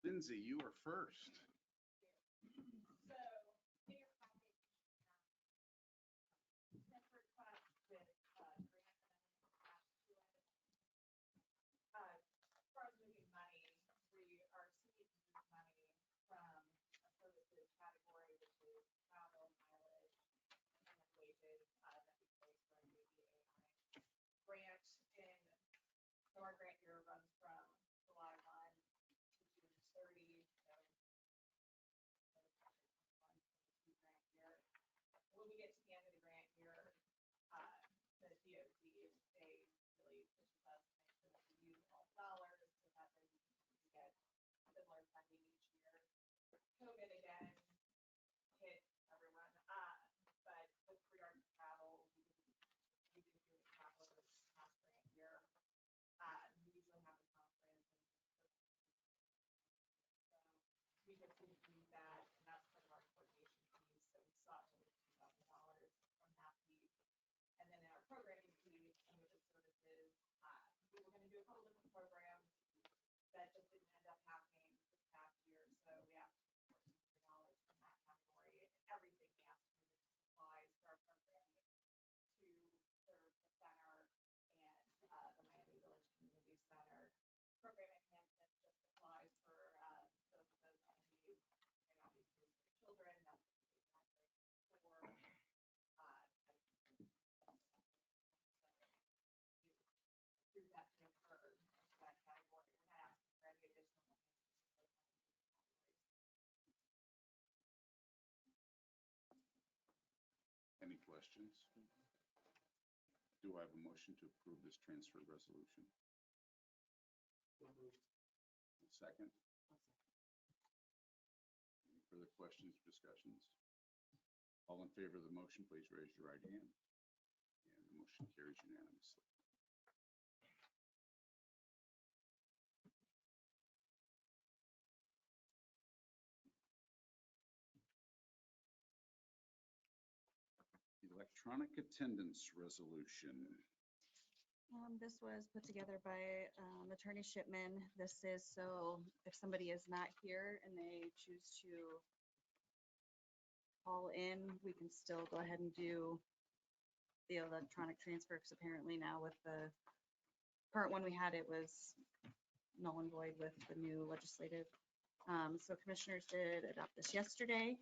Lindsey, you are first. Our grant year runs from July 1 to June 30. So grant year. When we get to the end of the grant year, the DOD, they really pushes us to make sure that we use all dollars so that they get similar funding each year. COVID again hit everyone, but with regard to travel, we didn't do travel this past grant year. We usually have a conference, and we just didn't do that, and that's part of our coordination piece. So we sought to $2,000 from that piece, and then in our programming piece, some of the services, we were going to do a couple different programs that just didn't end up happening this past year. So we asked for $1,400 from that category, and everything we asked for supplies for our programming to serve the center and the Miami Village Community Center. Program enhancements just applies for both of those entities, and obviously for children. That's for through that transfer into that category. We're not asking for any additional categories. Any questions? Do I have a motion to approve this transfer resolution? Second. Any further questions or discussions? All in favor of the motion, please raise your right hand. And the motion carries unanimously. Electronic attendance resolution. This was put together by Attorney Shipman. This is so if somebody is not here and they choose to call in, we can still go ahead and do the electronic transfer, because apparently now with the current one we had, it was null and void with the new legislative. So commissioners did adopt this yesterday.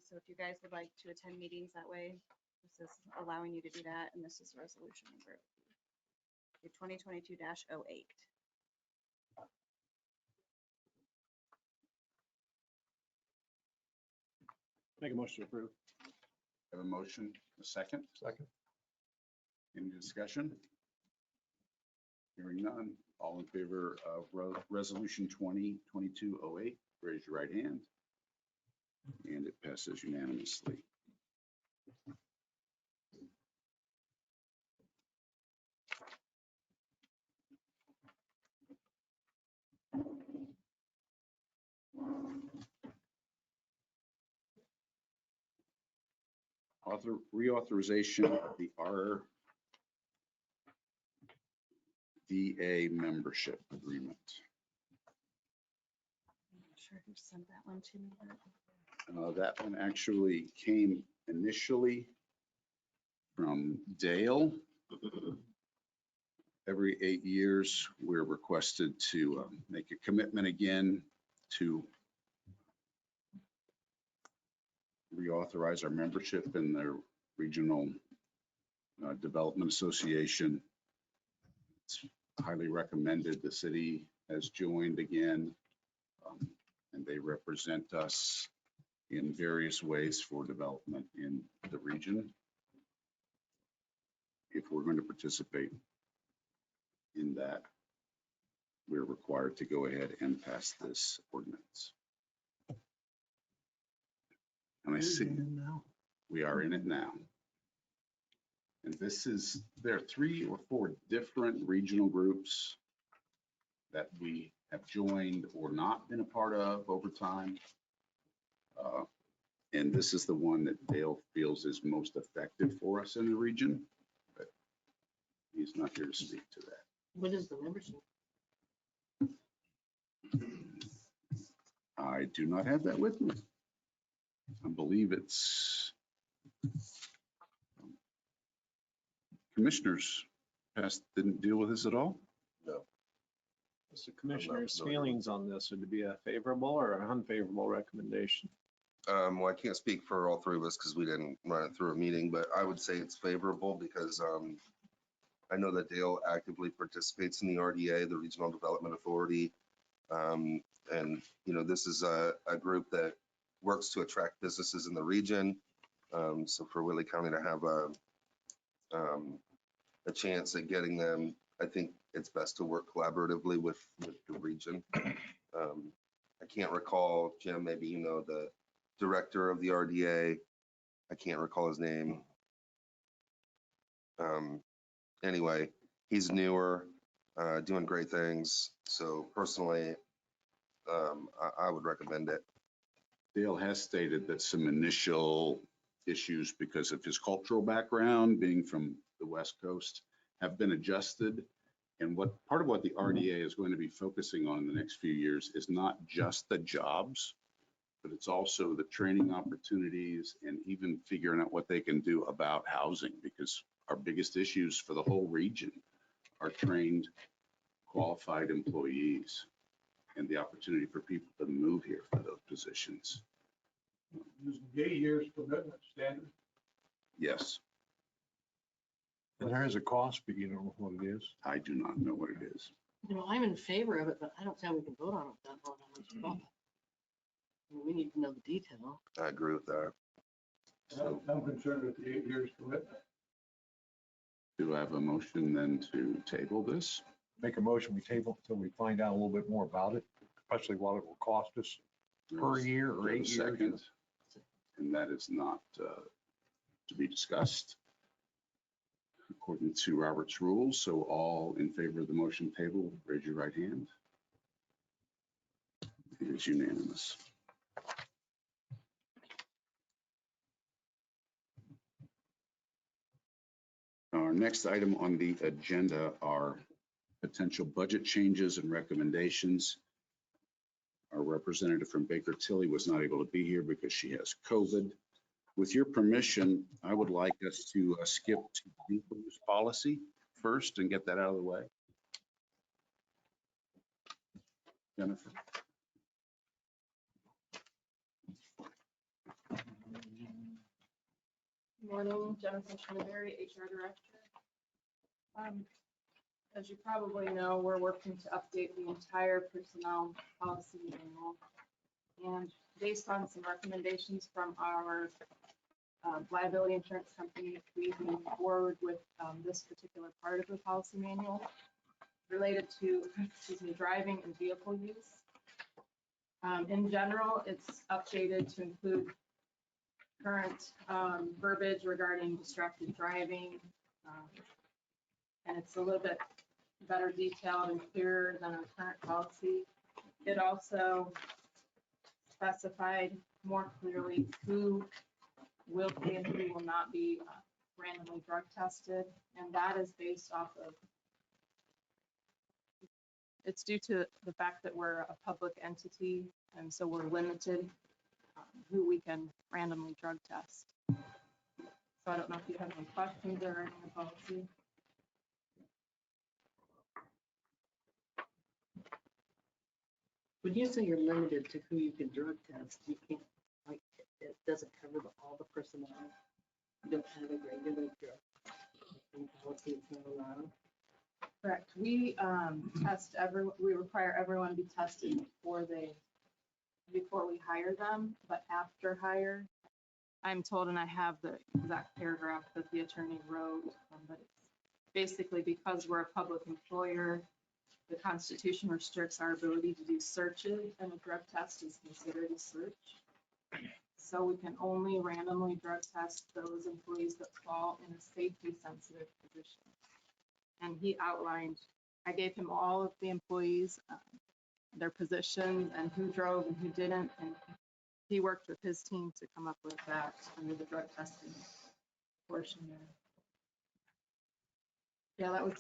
So if you guys would like to attend meetings that way, this is allowing you to do that, and this is resolution number 2022-08. Make a motion to approve. Have a motion, a second? Second. Any discussion? Hearing none. All in favor of resolution 2022-08, raise your right hand. And it passes unanimously. Reauthorization of the RDA membership agreement. I'm not sure who sent that one to me, but That one actually came initially from Dale. Every 8 years, we're requested to make a commitment again to reauthorize our membership in the Regional Development Association. It's highly recommended. The city has joined again, and they represent us in various ways for development in the region. If we're going to participate in that, we're required to go ahead and pass this ordinance. And I see we are in it now. And there are 3 or 4 different regional groups that we have joined or not been a part of over time. And this is the one that Dale feels is most effective for us in the region, but he's not here to speak to that. What is the membership? I do not have that with me. I believe it's commissioners didn't deal with this at all. What's the commissioner's feelings on this? Would it be a favorable or an unfavorable recommendation? Well, I can't speak for all 3 of us because we didn't run it through a meeting, but I would say it's favorable because I know that Dale actively participates in the RDA, the Regional Development Authority. And, you know, this is a group that works to attract businesses in the region. So for Willie County to have a chance at getting them, I think it's best to work collaboratively with the region. I can't recall, Jim, maybe you know the director of the RDA. I can't recall his name. Anyway, he's newer, doing great things. So personally, I would recommend it. Dale has stated that some initial issues because of his cultural background, being from the West Coast, have been adjusted. And part of what the RDA is going to be focusing on in the next few years is not just the jobs, but it's also the training opportunities and even figuring out what they can do about housing, because our biggest issues for the whole region are trained, qualified employees and the opportunity for people to move here for those positions. Is the years commitment standard? Yes, And there is a cost, but you don't know what it is. I do not know what it is. You know, I'm in favor of it, but I don't see how we can vote on it without knowing how much it's about. I mean, we need to know the detail. I agree with that. I'm concerned with the 8 years commitment. Do I have a motion then to table this? Make a motion, we table until we find out a little bit more about it, especially what it will cost us per year or Do I have a 8 years. second? And that is not to be discussed according to Robert's rules. So all in favor of the motion table, raise your right hand. It is unanimous. Our next item on the agenda are potential budget changes and recommendations. Our representative from BakerTilly was not able to be here because she has COVID. With your permission, I would like us to skip to vehicle use policy first and get that out of the way. Jennifer. Morning, Jennifer Shinabery, HR Director. As you probably know, we're working to update the entire personnel policy manual. And based on some recommendations from our liability insurance company, we've moved forward with this particular part of the policy manual related to, driving and vehicle use. In general, it's updated to include current verbiage regarding distracted driving. And it's a little bit better detailed and clearer than our current policy. It also specified more clearly who will be and who will not be randomly drug tested. And that is based off of, it's due to the fact that we're a public entity. And so we're limited who we can randomly drug test. So I don't know if you have any questions or any policy. When you say you're limited to who you can drug test, you can't, like, it doesn't cover all the personnel. You don't have a regular drug policy, it's not allowed. Correct. We we require everyone to be tested before they before we hire them, but after hire, I'm told, and I have the exact paragraph that the attorney wrote, but it's basically because we're a public employer, the Constitution restricts our ability to do searches, and a drug test is considered a search. So we can only randomly drug test those employees that fall in a safety sensitive position. And he outlined, I gave him all of the employees, their positions and who drove and who didn't. And he worked with his team to come up with that under the drug testing portion there. Yeah, that was,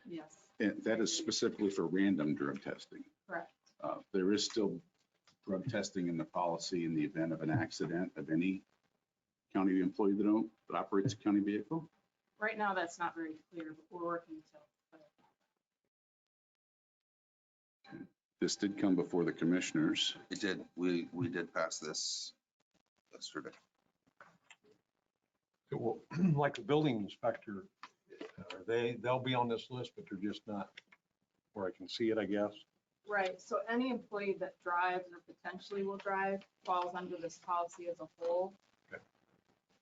yes, And that is specifically for random drug testing. correct. There is still drug testing in the policy in the event of an accident of any county employee that operates a county vehicle. Right now, that's not very clear, but we're working to. This did come before the commissioners. It did, we did pass this yesterday. Well, like the building inspector, they'll be on this list, but they're just not where I can see it, I guess. Right, so any employee that drives or potentially will drive falls under this policy as a whole. Okay.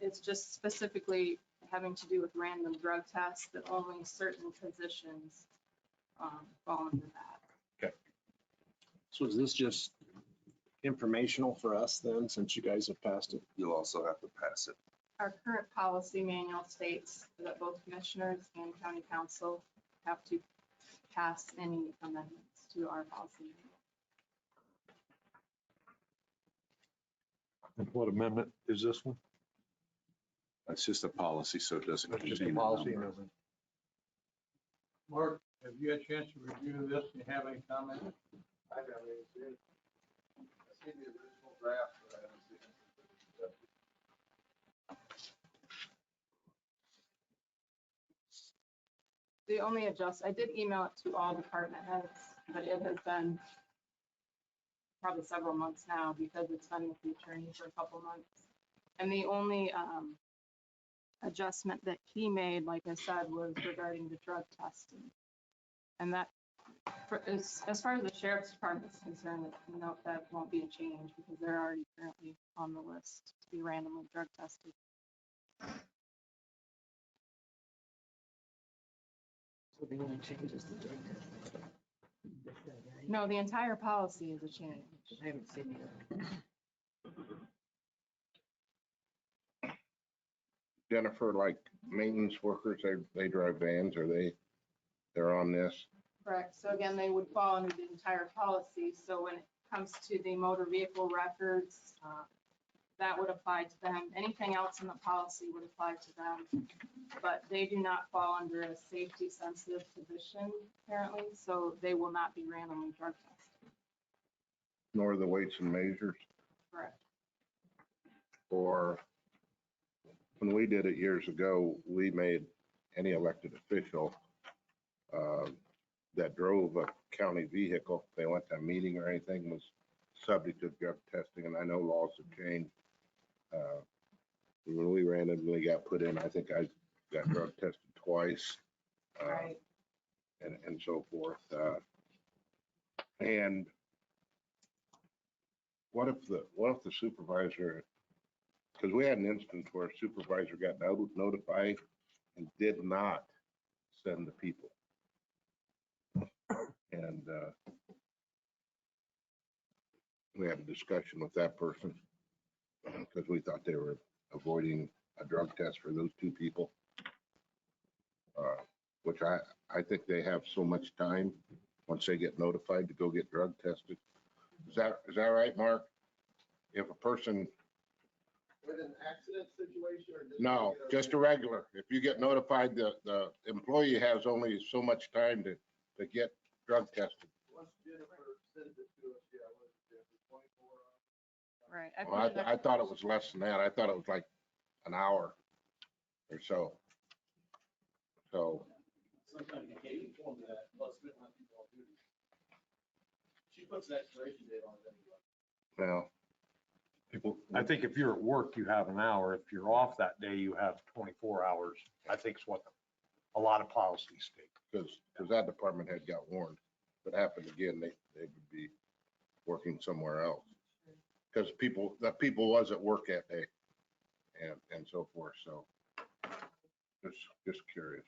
It's just specifically having to do with random drug tests that only certain positions fall under that. So is this just informational for us then, since you guys have passed it? You'll also have to pass it. Our current policy manual states that both commissioners and county council have to pass any amendments to our policy manual. What amendment is this one? It's just a policy, so it doesn't It's just a contain a policy number. amendment. Mark, have you had a chance to review this? Do you have any comments? I haven't seen it. I've seen the original draft, but I haven't seen it. The only I did email it to all department heads, but it has been probably several months now because it's been with the attorney for a couple months. And the only adjustment that he made, like I said, was regarding the drug testing. And that, as far as the sheriff's department is concerned, no, that won't be a change because they're already currently on the list to be randomly drug tested. So the only change is the drug test. No, the entire policy is a change. I haven't seen it. Jennifer, like maintenance workers, they drive vans, they're on this. Correct. So again, they would fall under the entire policy. So when it comes to the motor vehicle records, that would apply to them. Anything else in the policy would apply to them. But they do not fall under a safety sensitive position apparently, so they will not be randomly drug tested. Nor the weights and measures. Correct. Or when we did it years ago, we made any elected official that drove a county vehicle, if they went to a meeting or anything, was subject to drug testing. And I know laws have changed. When we randomly got put in, I think I got drug tested twice. Right. And so forth. And what if the supervisor, because we had an instance where a supervisor got notified and did not send the people. And we had a discussion with that person because we thought they were avoiding a drug test for those two people. Which I think they have so much time once they get notified to go get drug tested. Is that right, Mark? If a person, With an accident situation or? no, just a regular, if you get notified, the employee has only so much time to get drug tested. Once Jennifer sends it to us, yeah, what is it, 24 hours? Right. Well, I thought it was less than that. I thought it was like an hour or so. So, Sometimes you can't inform that, plus we don't have people on duty. She puts an expiration date on it anyway. well, People, I think if you're at work, you have an hour. If you're off that day, you have 24 hours. I think is what a lot of policies state. because that department head got warned. If it happened again, they would be working somewhere else. Because the people was at work that day and so forth, so just curious.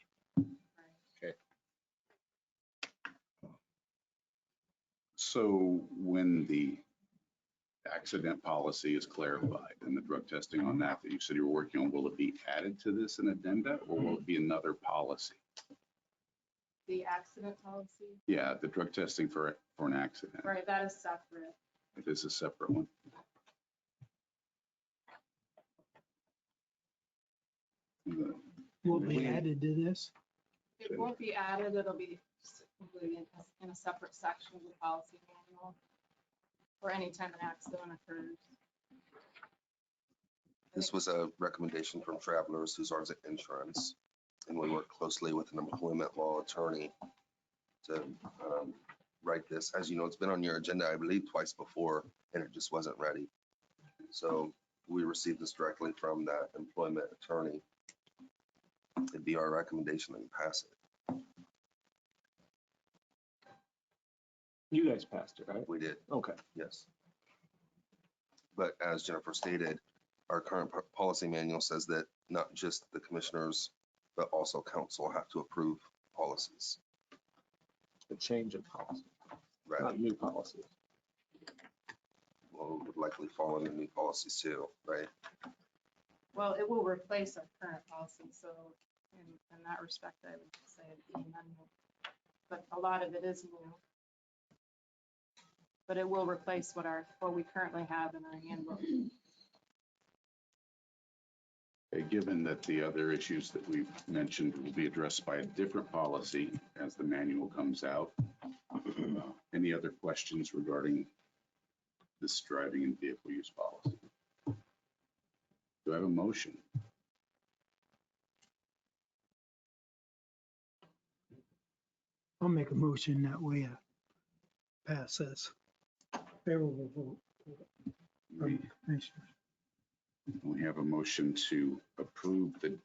So when the accident policy is clarified and the drug testing on that you said you were working on, will it be added to this in addenda or will it be another policy? The accident policy, Yeah, the drug testing for an accident. right, that is separate. It is a separate one. Will be added to this? It won't be added, it'll be included in a separate section of the policy manual for any time an accident occurs. This was a recommendation from Travelers, who's ours at insurance. And we work closely with an employment law attorney to write this. As you know, it's been on your agenda, I believe, twice before, and it just wasn't ready. So we received this directly from that employment attorney. It'd be our recommendation that you pass it. You guys passed it, right? We did, Okay. yes. But as Jennifer stated, our current policy manual says that not just the commissioners, but also council have to approve policies. The change of policy, Right. not new policy. Well, it would likely fall under new policies too, right? Well, it will replace our current policy, so in that respect, I would say it's an amendment. But a lot of it is new. But it will replace what we currently have in our handbook. Okay, given that the other issues that we've mentioned will be addressed by a different policy as the manual comes out, any other questions regarding this driving and vehicle use policy? Do I have a motion? I'll make a motion that we pass this. Favorable vote from the commissioners. We have a motion to approve the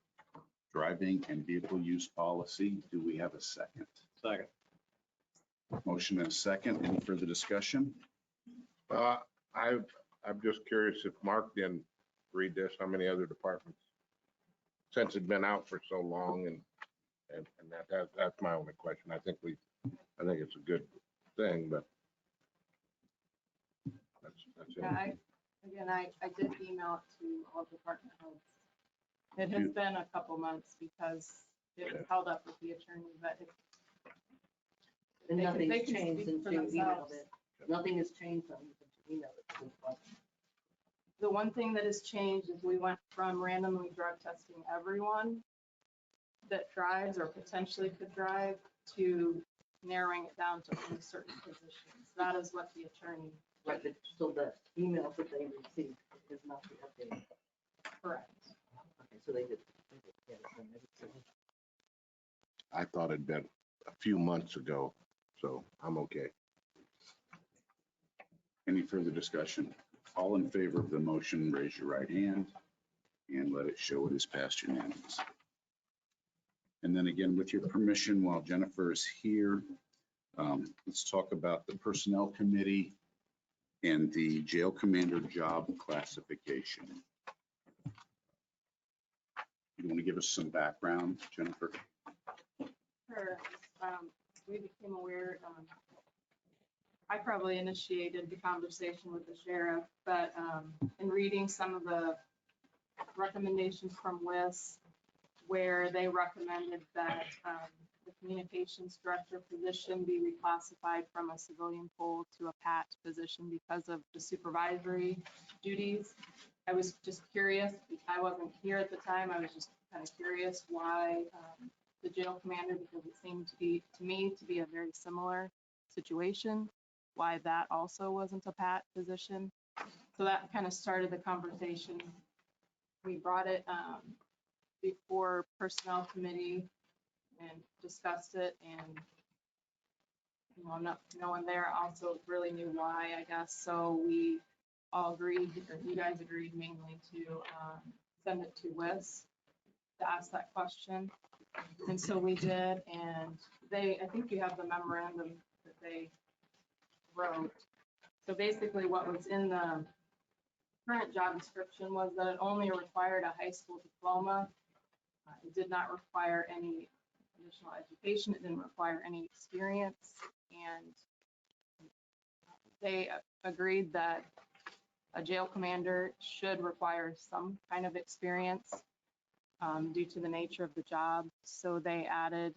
driving and vehicle use policy. Do we have a second? Second. Motion and a second. Any further discussion? I'm just curious if Mark didn't read this, how many other departments? Since it's been out for so long and that's my only question. I think it's a good thing, but that's Yeah, it. I did email it to all department heads. It has been a couple months because it was held up with the attorney, but And They can- nothing's they can changed speak since for you emailed themselves. it. Nothing has changed since you emailed it. the one thing that has changed is we went from randomly drug testing everyone that drives or potentially could drive to narrowing it down to only certain positions. That is what the attorney, Right, but so the emails that they received is not the update. correct. Okay, so they did get it from everything. I thought it'd been a few months ago, so I'm okay. Any further discussion? All in favor of the motion, raise your right hand and let it show it is passed unanimously. And then again, with your permission, while Jennifer is here, let's talk about the Personnel Committee and the jail commander job classification. You want to give us some background, Jennifer? Sure. We became aware, I probably initiated the conversation with the sheriff, but in reading some of the recommendations from WIS, where they recommended that the communications director position be reclassified from a civilian pool to a PAT position because of the supervisory duties. I was just curious, I wasn't here at the time, I was just kind of curious why the jail commander, because it seemed to me to be a very similar situation, why that also wasn't a PAT position. So that kind of started the conversation. We brought it before Personnel Committee and discussed it, and no one there also really knew why, I guess. So we all agreed, or you guys agreed mainly to send it to WIS to ask that question. And so we did, and I think you have the memorandum that they wrote. So basically what was in the current job description was that it only required a high school diploma. It did not require any additional education. It didn't require any experience. And they agreed that a jail commander should require some kind of experience due to the nature of the job. So they added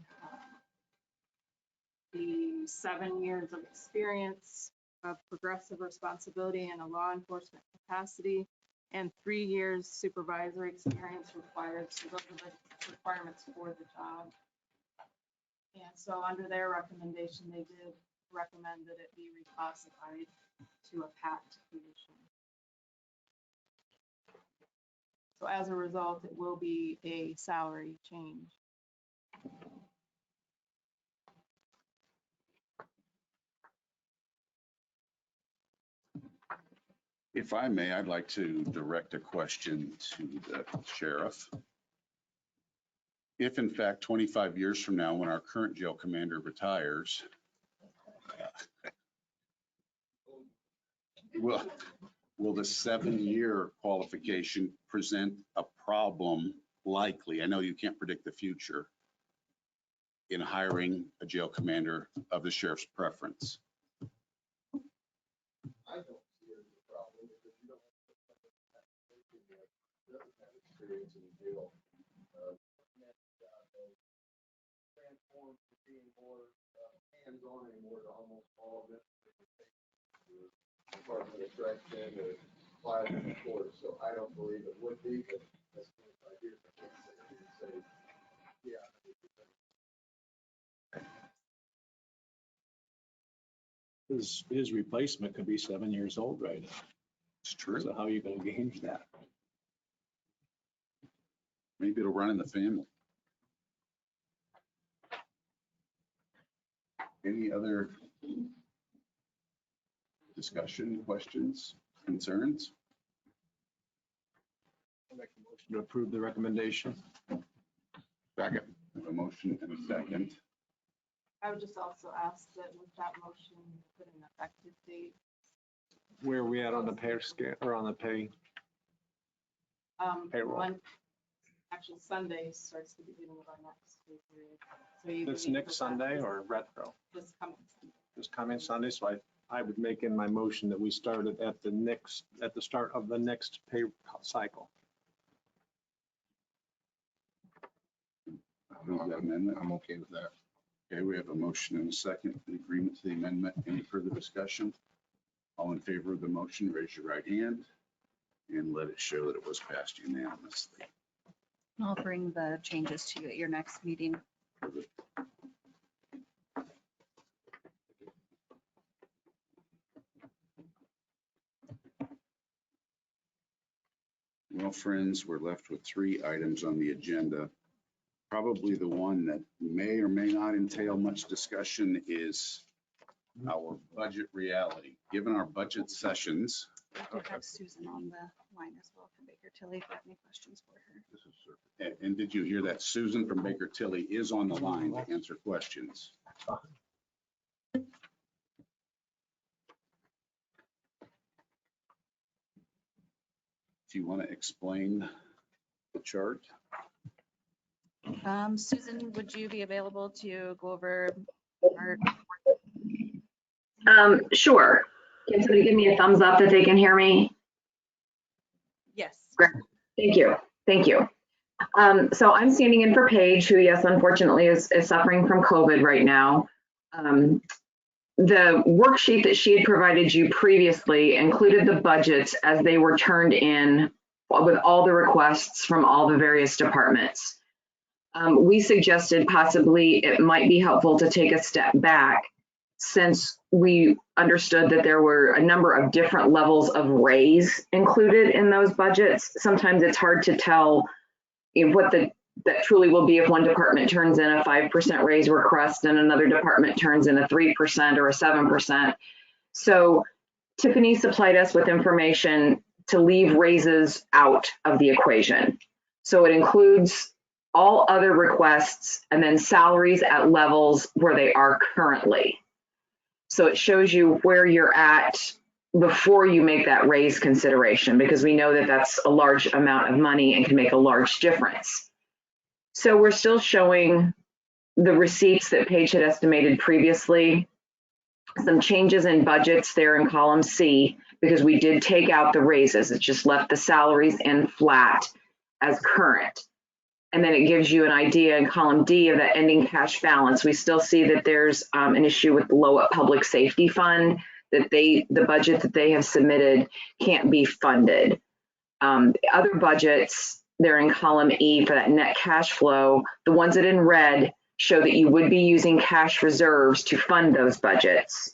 the 7 years of experience of progressive responsibility in a law enforcement capacity and 3 years supervisory experience required. So those are the requirements for the job. And so under their recommendation, they did recommend that it be reclassified to a PACT position. So as a result, it will be a salary change. If I may, I'd like to direct a question to the sheriff. If in fact, 25 years from now, when our current jail commander retires, will the 7-year qualification present a problem likely? I know you can't predict the future in hiring a jail commander of the sheriff's preference. I don't see it as a problem because you don't have to doesn't have experience in jail. Transformed to being more hands-on anymore to almost all of it. Department of Correction or applied in the court, so I don't believe it would be, but that's 25 years. I can't sit here and say, yeah. His replacement could be 7 years old right now. It's true. So how are you going to gauge that? Maybe it'll run in the family. Any other discussion, questions, concerns? I'll make a motion to approve the recommendation. Second. We have a motion and a second. I would just also ask that with that motion, put an effective date. Where are we at on the pay scale or on the pay? Payroll. Actually, Sunday starts the beginning of our next pay period. So you This can next put that Sunday or retro? This coming Sunday. This coming Sunday. So I would make in my motion that we started at the start of the next pay cycle. Approve that amendment. I'm okay with that. Okay, we have a motion and a second in agreement to the amendment. Any further discussion? All in favor of the motion, raise your right hand and let it show that it was passed unanimously. I'll bring the changes to you at your next meeting. Well, friends, we're left with 3 items on the agenda. Probably the one that may or may not entail much discussion is our budget reality. Given our budget sessions, I do have Susan on the line as well from BakerTilly if you have any questions for her. and did you hear that Susan from BakerTilly is on the line to answer questions? Do you want to explain the chart? Susan, would you be available to go over our Sure. Can somebody give me a thumbs up that they can hear me? Yes. Great. Thank you. Thank you. So I'm standing in for Paige, who, yes, unfortunately is suffering from COVID right now. The worksheet that she had provided you previously included the budgets as they were turned in with all the requests from all the various departments. We suggested possibly it might be helpful to take a step back since we understood that there were a number of different levels of raise included in those budgets. Sometimes it's hard to tell what that truly will be if one department turns in a 5% raise request and another department turns in a 3% or a 7%. So Tiffany supplied us with information to leave raises out of the equation. So it includes all other requests and then salaries at levels where they are currently. So it shows you where you're at before you make that raise consideration, because we know that that's a large amount of money and can make a large difference. So we're still showing the receipts that Paige had estimated previously. Some changes in budgets there in column C, because we did take out the raises. It just left the salaries in flat as current. And then it gives you an idea in column D of that ending cash balance. We still see that there's an issue with the Lowell Public Safety Fund, that the budget that they have submitted can't be funded. Other budgets, they're in column E for that net cash flow. The ones that in red show that you would be using cash reserves to fund those budgets.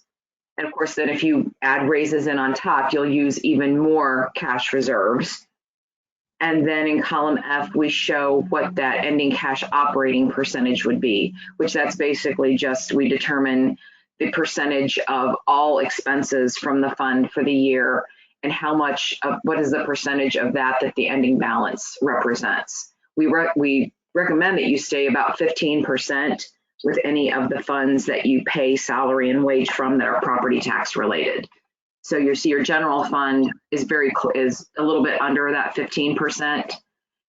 And of course, then if you add raises in on top, you'll use even more cash reserves. And then in column F, we show what that ending cash operating percentage would be, which that's basically just, we determine the percentage of all expenses from the fund for the year and how much of, what is the percentage of that the ending balance represents. We recommend that you stay about 15% with any of the funds that you pay salary and wage from that are property tax related. So you see your general fund is is a little bit under that 15%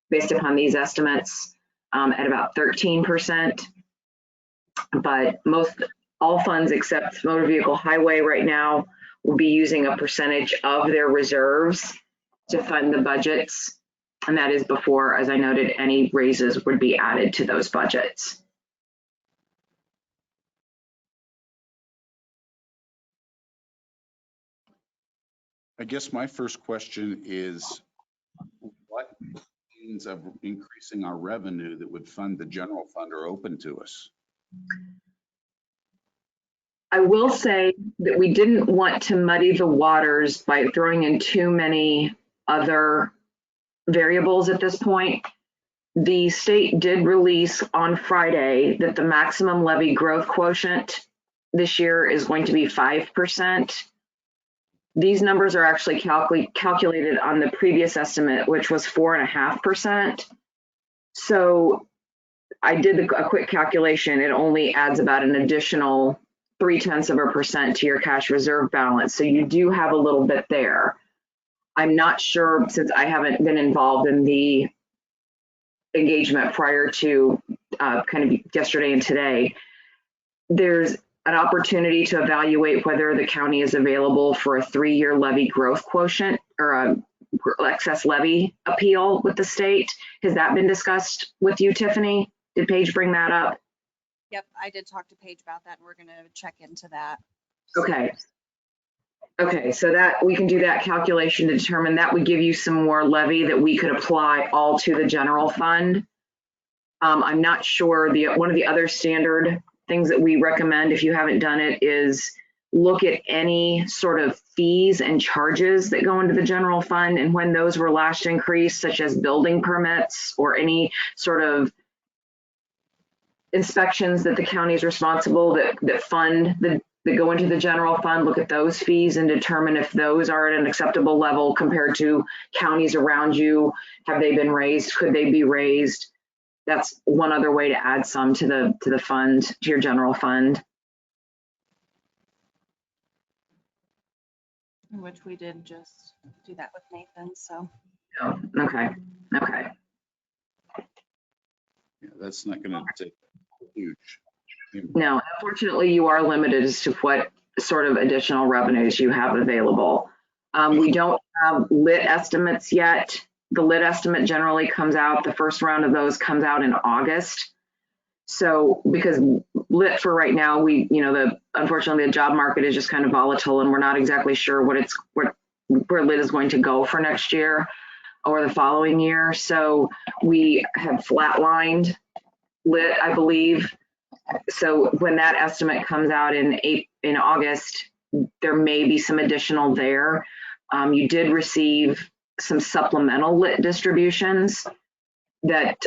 based upon these estimates, at about 13%. But all funds except motor vehicle highway right now will be using a percentage of their reserves to fund the budgets. And that is before, as I noted, any raises would be added to those budgets. I guess my first question is, what means of increasing our revenue that would fund the general fund are open to us? I will say that we didn't want to muddy the waters by throwing in too many other variables at this point. The state did release on Friday that the maximum levy growth quotient this year is going to be 5%. These numbers are actually calculated on the previous estimate, which was 4.5%. So I did a quick calculation. It only adds about an additional 0.3% to your cash reserve balance. So you do have a little bit there. I'm not sure, since I haven't been involved in the engagement prior to kind of yesterday and today, there's an opportunity to evaluate whether the county is available for a 3-year levy growth quotient or a excess levy appeal with the state. Has that been discussed with you, Tiffany? Did Paige bring that up? Yep, I did talk to Paige about that and we're gonna check into that. Okay. Okay, so that we can do that calculation to determine that would give you some more levy that we could apply all to the general fund. I'm not sure, one of the other standard things that we recommend, if you haven't done it, is look at any sort of fees and charges that go into the general fund and when those were last increased, such as building permits or any sort of inspections that the county is responsible that go into the general fund. Look at those fees and determine if those are at an acceptable level compared to counties around you. Have they been raised? Could they be raised? That's one other way to add some to the fund, to your general fund. Which we did just do that with Nathan, so. Oh, okay, okay. Yeah, that's not going to take huge. No, unfortunately, you are limited as to what sort of additional revenues you have available. We don't have lit estimates yet. The lit estimate generally comes out, the first round of those comes out in August. So because lit for right now, unfortunately the job market is just kind of volatile and we're not exactly sure where lit is going to go for next year or the following year. So we have flatlined lit, I believe. So when that estimate comes out in August, there may be some additional there. You did receive some supplemental lit distributions that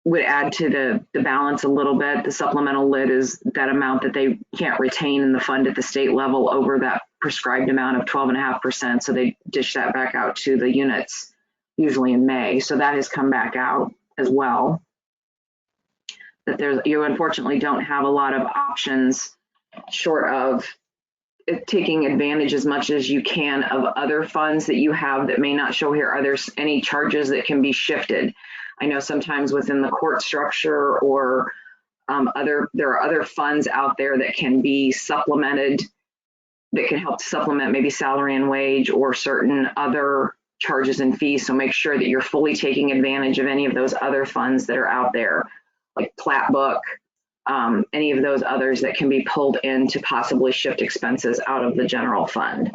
would add to the balance a little bit. The supplemental lit is that amount that they can't retain in the fund at the state level over that prescribed amount of 12.5%. So they dish that back out to the units usually in May. So that has come back out as well. That you unfortunately don't have a lot of options short of taking advantage as much as you can of other funds that you have that may not show here. Are there any charges that can be shifted? I know sometimes within the court structure or there are other funds out there that can be supplemented, that can help supplement maybe salary and wage or certain other charges and fees. So make sure that you're fully taking advantage of any of those other funds that are out there, like plat book, any of those others that can be pulled in to possibly shift expenses out of the general fund.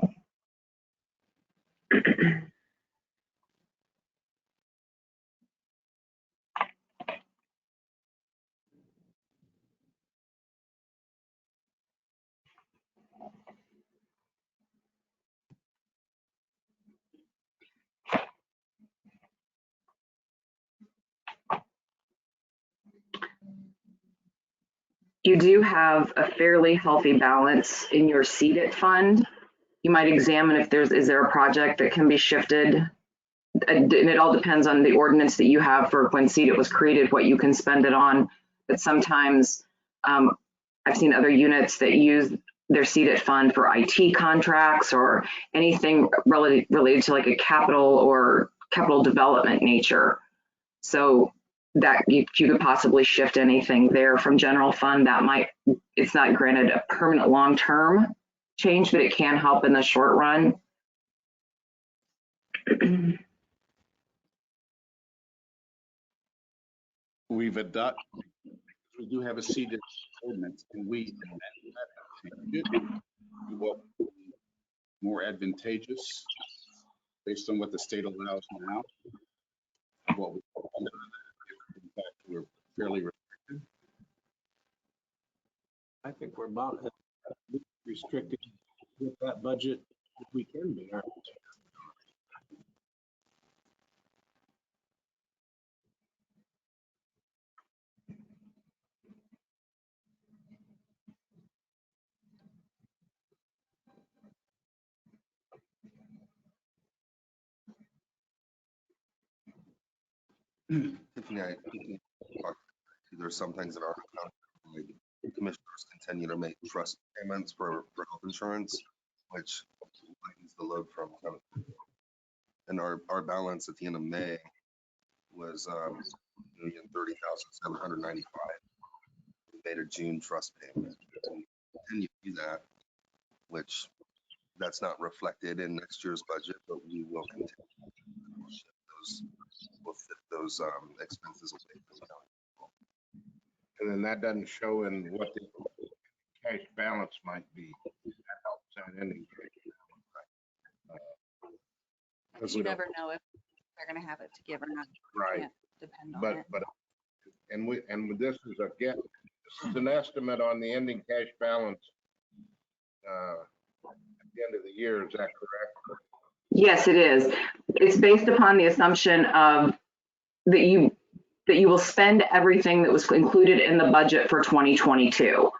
You do have a fairly healthy balance in your seeded fund. You might examine if is there a project that can be shifted. And it all depends on the ordinance that you have for when seeded was created, what you can spend it on. But sometimes I've seen other units that use their seeded fund for IT contracts or anything related to like a capital or capital development nature. So that you could possibly shift anything there from general fund. That might, it's not granted a permanent long-term change, but it can help in the short run. We've adopted, we do have a seeded ordinance, and we amend that to what would be more advantageous based on what the state allows now. What we, in fact, we're fairly restricted. I think we're about restricted with that budget if we can be. Aren't Tiffany, there's some things that are like commissioners continue to make trust payments for health insurance, which lightens the load from kind of, and our balance at the end of May was $1,030,795. We made a June trust payment. And we continue to do that, which that's not reflected in next year's budget, but we will continue to shift those. We'll fit those expenses away from the county. And then that doesn't show in what the cash balance might be. That helps that ending. Because you never know if they're going to have it to give or not. You Right. can't depend on it. But and this is this is an estimate on the ending cash balance at the end of the year. Is that correct? Yes, it is. It's based upon the assumption of that you will spend everything that was included in the budget for 2022.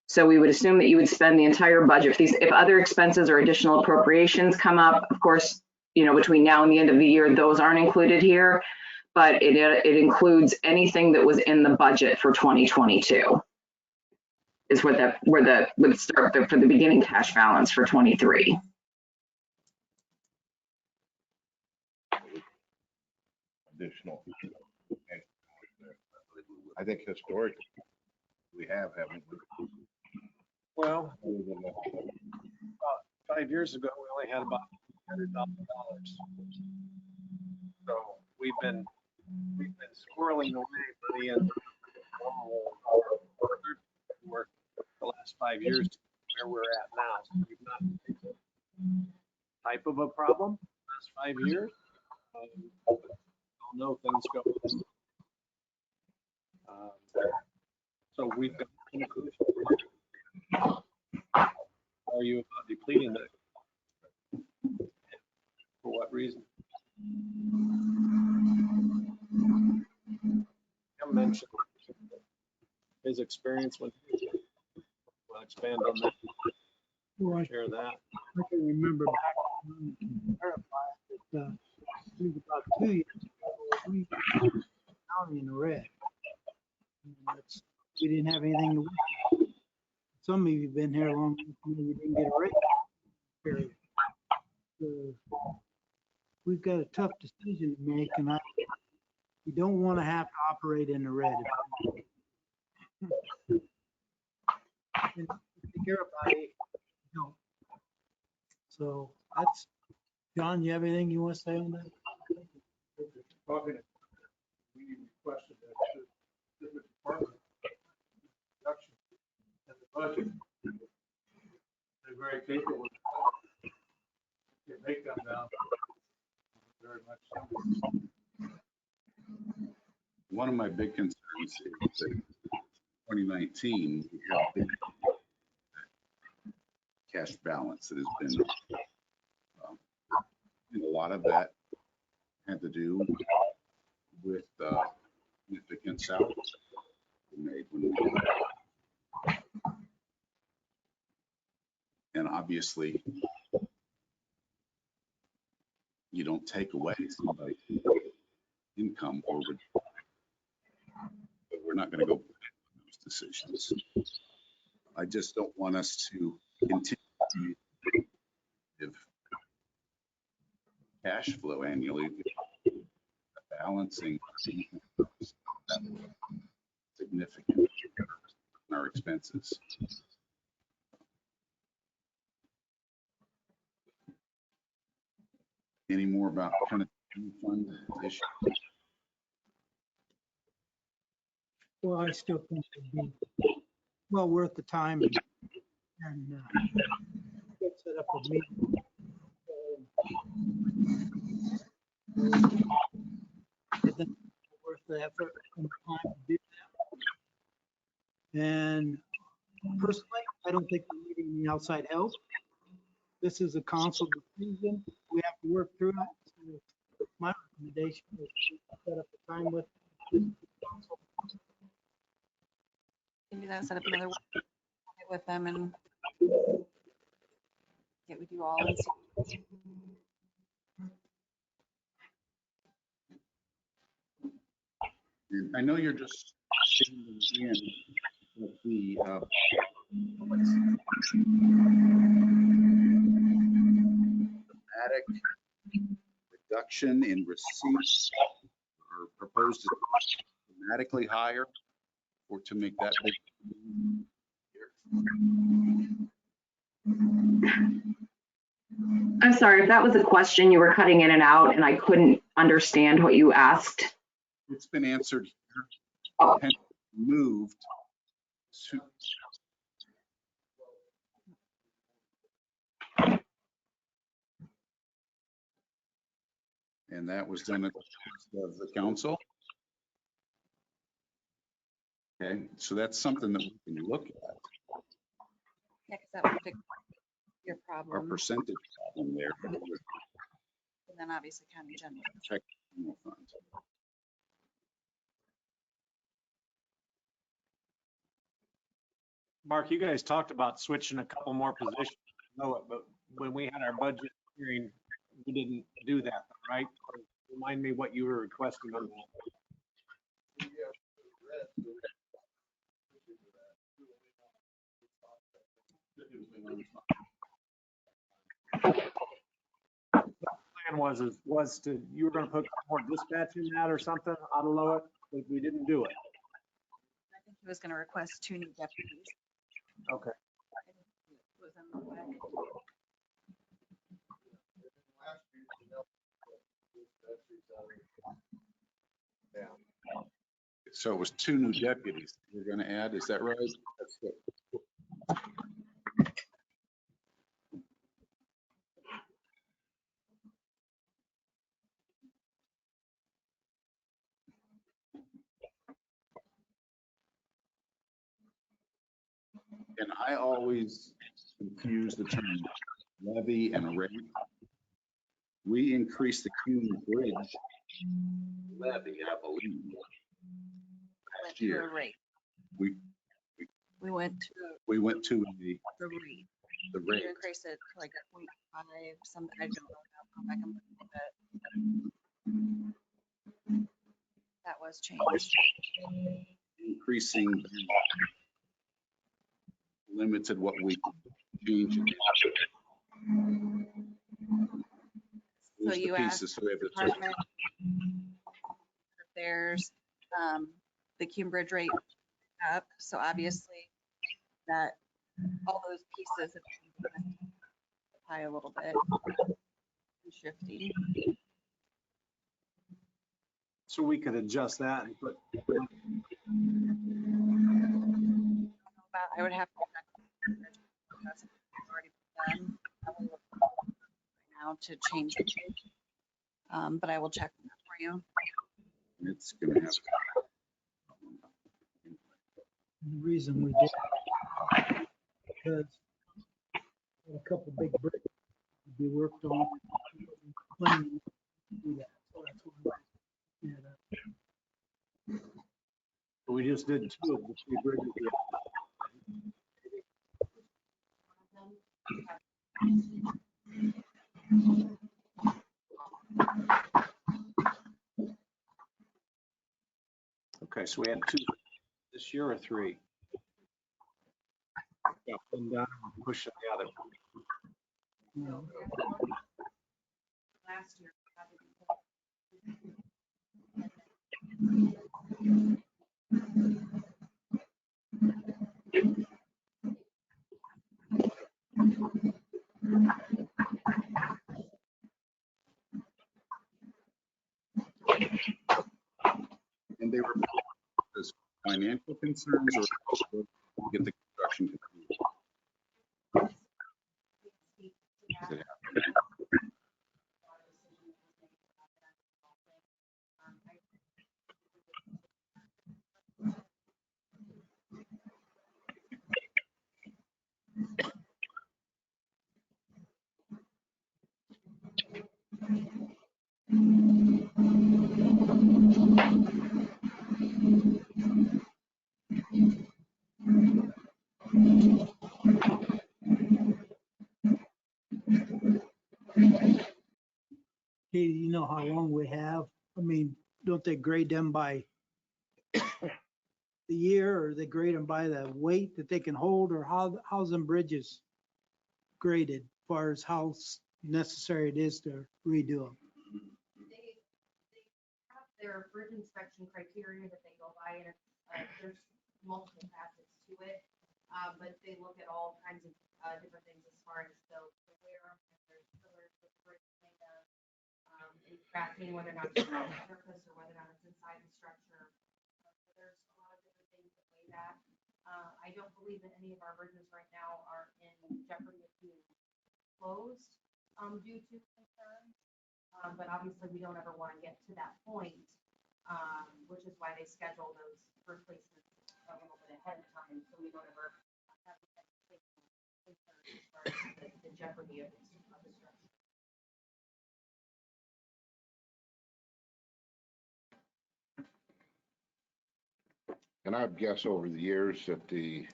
So we would assume that you would spend the entire budget. If other expenses or additional appropriations come up, of course, you know, between now and the end of the year, those aren't included here, but it includes anything that was in the budget for 2022 is where the would start for the beginning cash balance for 23. Additional. I think historically we haven't we? well, about 5 years ago, we only had about $100,000. So we've been squirreling away for the end for the last 5 years to where we're at now. So we've not type of a problem last 5 years. I'll know things go. So we've got conclusion. Are you about depleting that? For what reason? Tim mentioned his experience when we'll expand on that. Well, Share that. I can remember back when we clarified that, I think about 2 years ago, we were county in the red. And we didn't have anything to work with. some of you have been here long enough, to know you didn't get a raise. Period. So we've got a tough decision to make, and we don't want to have to operate in the red. And take care of everybody, don't. So that's, John, you have anything you want to say on that? Talking, we requested that the different department reduction and the budget. They're very capable. If they come down, very much so. One of my big concerns is that 2019, we have big cash balance that has been, and a lot of that had to do with significant salaries we made when we did that. And obviously, you don't take away somebody's income or would, but we're not going to go with those decisions. I just don't want us to continue to give cash flow annually, balancing significant in our expenses. Any more about kind of fund issue? Well, I still think it'd be well worth the time and set up a meeting. I think it's worth the effort and the time to do that. And personally, I don't think we need any outside help. This is a council decision. We have to work through it. So my recommendation is to set up a time with this council. Can do that, set up another one with them and get with you all and see. I know you're just standing in with the dramatic reduction in receipts or proposed to dramatically higher or to make that big. I'm sorry, if that was a question, you were cutting in and out and I couldn't understand what you asked. It's been answered here. Oh. Moved to and that was done at the request of the council. Okay, so that's something that we can look at. Yeah, because that would fix your Our problem. percentage problem there. And then obviously county general. Check general fund. Mark, you guys talked about switching a couple more positions. Know it, but when we had our budget hearing, we didn't do that, right? Remind me what you were requesting on that. Plan was to, you were gonna put more dispatch in that or something out of Lowell, but we didn't do it. I think he was going to request 2 new deputies. Okay. It was in the way. So it was 2 new deputies we're going to add, is that right? That's what. And I always confuse the term levy and rate. We increased the Cume Bridge levy, I believe. Went Last to a year, rate. we We went to went to the rate. the We rate. increased it to like 0.5, some, I don't know, I'll go back and look at it. That was changed. Increasing limited what we could change. So you asked Pieces, so we have the department if there's the Cume Bridge rate up, so obviously that all those pieces have been high a little bit and shifting. So we could adjust that and put, But I would have to check. That's already been done. I will look right now to change it. But I will check that for you. It's gonna have. The reason we did, because a couple big bricks to be worked on. Planning to do that. So that's why we did that. we just did 2 of the 3 bridges. Okay, so we had 2 this year or 3? Yeah, and down, pushing the other. You know, Last year. And they were as financial concerns or get the construction complete. Katie, you know how long we have? I mean, don't they grade them by the year, or they grade them by the weight that they can hold, or how's them bridges graded as far as how necessary it is to redo them? They have their bridge inspection criteria that they go by, and there's multiple facets to it. But they look at all kinds of different things as far as the wear, if there's pillars with brick made of, and cracking, whether or not it's on the surface or whether or not it's inside the structure. So there's a lot of different things that weigh that. I don't believe that any of our bridges right now are in jeopardy of being closed due to concerns. But obviously, we don't ever want to get to that point, which is why they schedule those replacements a little bit ahead of time, so we don't ever have concerns as far as the jeopardy of the structure. And I'd guess over the years that the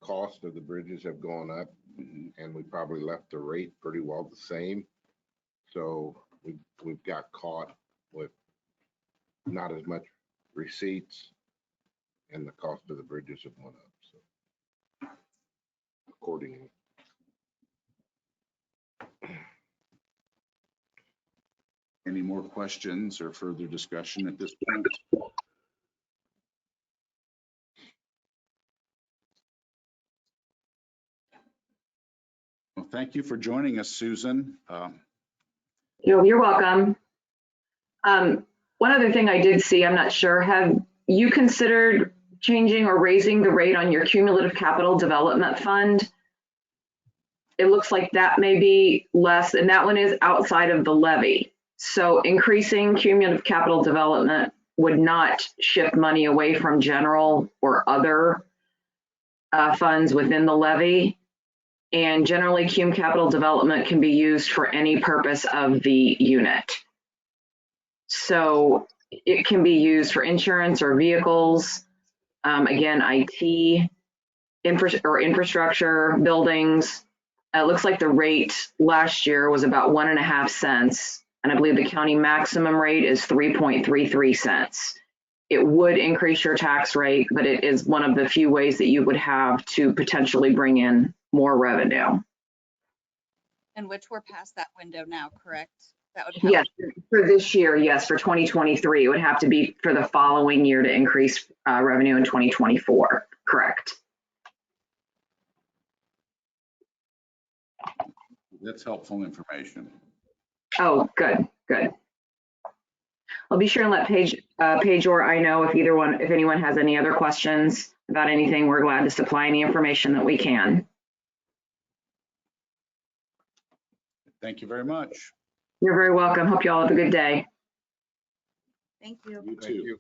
cost of the bridges have gone up, and we probably left the rate pretty well the same. So we've got caught with not as much receipts, and the cost of the bridges have went up, so accordingly. Any more questions or further discussion at this point? Well, thank you for joining us, Susan. You're welcome. One other thing I did see, I'm not sure, have you considered changing or raising the rate on your cumulative capital development fund? It looks like that may be less, and that one is outside of the levy. So increasing cumulative capital development would not shift money away from general or other funds within the levy. And generally, cum capital development can be used for any purpose of the unit. So it can be used for insurance or vehicles, again, IT, infrastructure, buildings. It looks like the rate last year was about 1.5 cents, and I believe the county maximum rate is 3.33 cents. it would increase your tax rate, but it is one of the few ways that you would have to potentially bring in more revenue. And which we're past that window now, correct? That would help. Yes, for this year, yes, for 2023, it would have to be for the following year to increase revenue in 2024, correct? That's helpful information. Oh, good, good. I'll be sure and let Paige or I know if if anyone has any other questions about anything. We're glad to supply any information that we can. Thank you very much. You're very welcome. Hope you all have a good day. Thank you. You Thank too. you.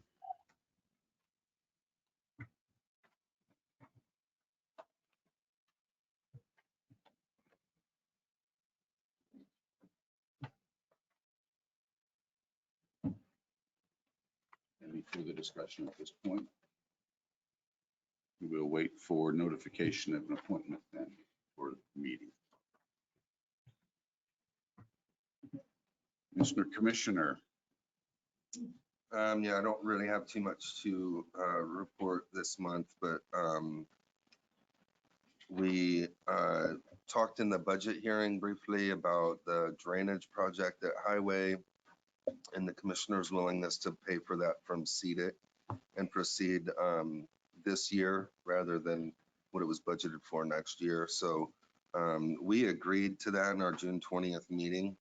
Any further discussion at this point? We will wait for notification of an appointment then for the meeting. Mr. Commissioner. Yeah, I don't really have too much to report this month, but we talked in the budget hearing briefly about the drainage project at Highway and the commissioner's willingness to pay for that from CDIT and proceed this year rather than what it was budgeted for next year. So we agreed to that in our June 20th meeting.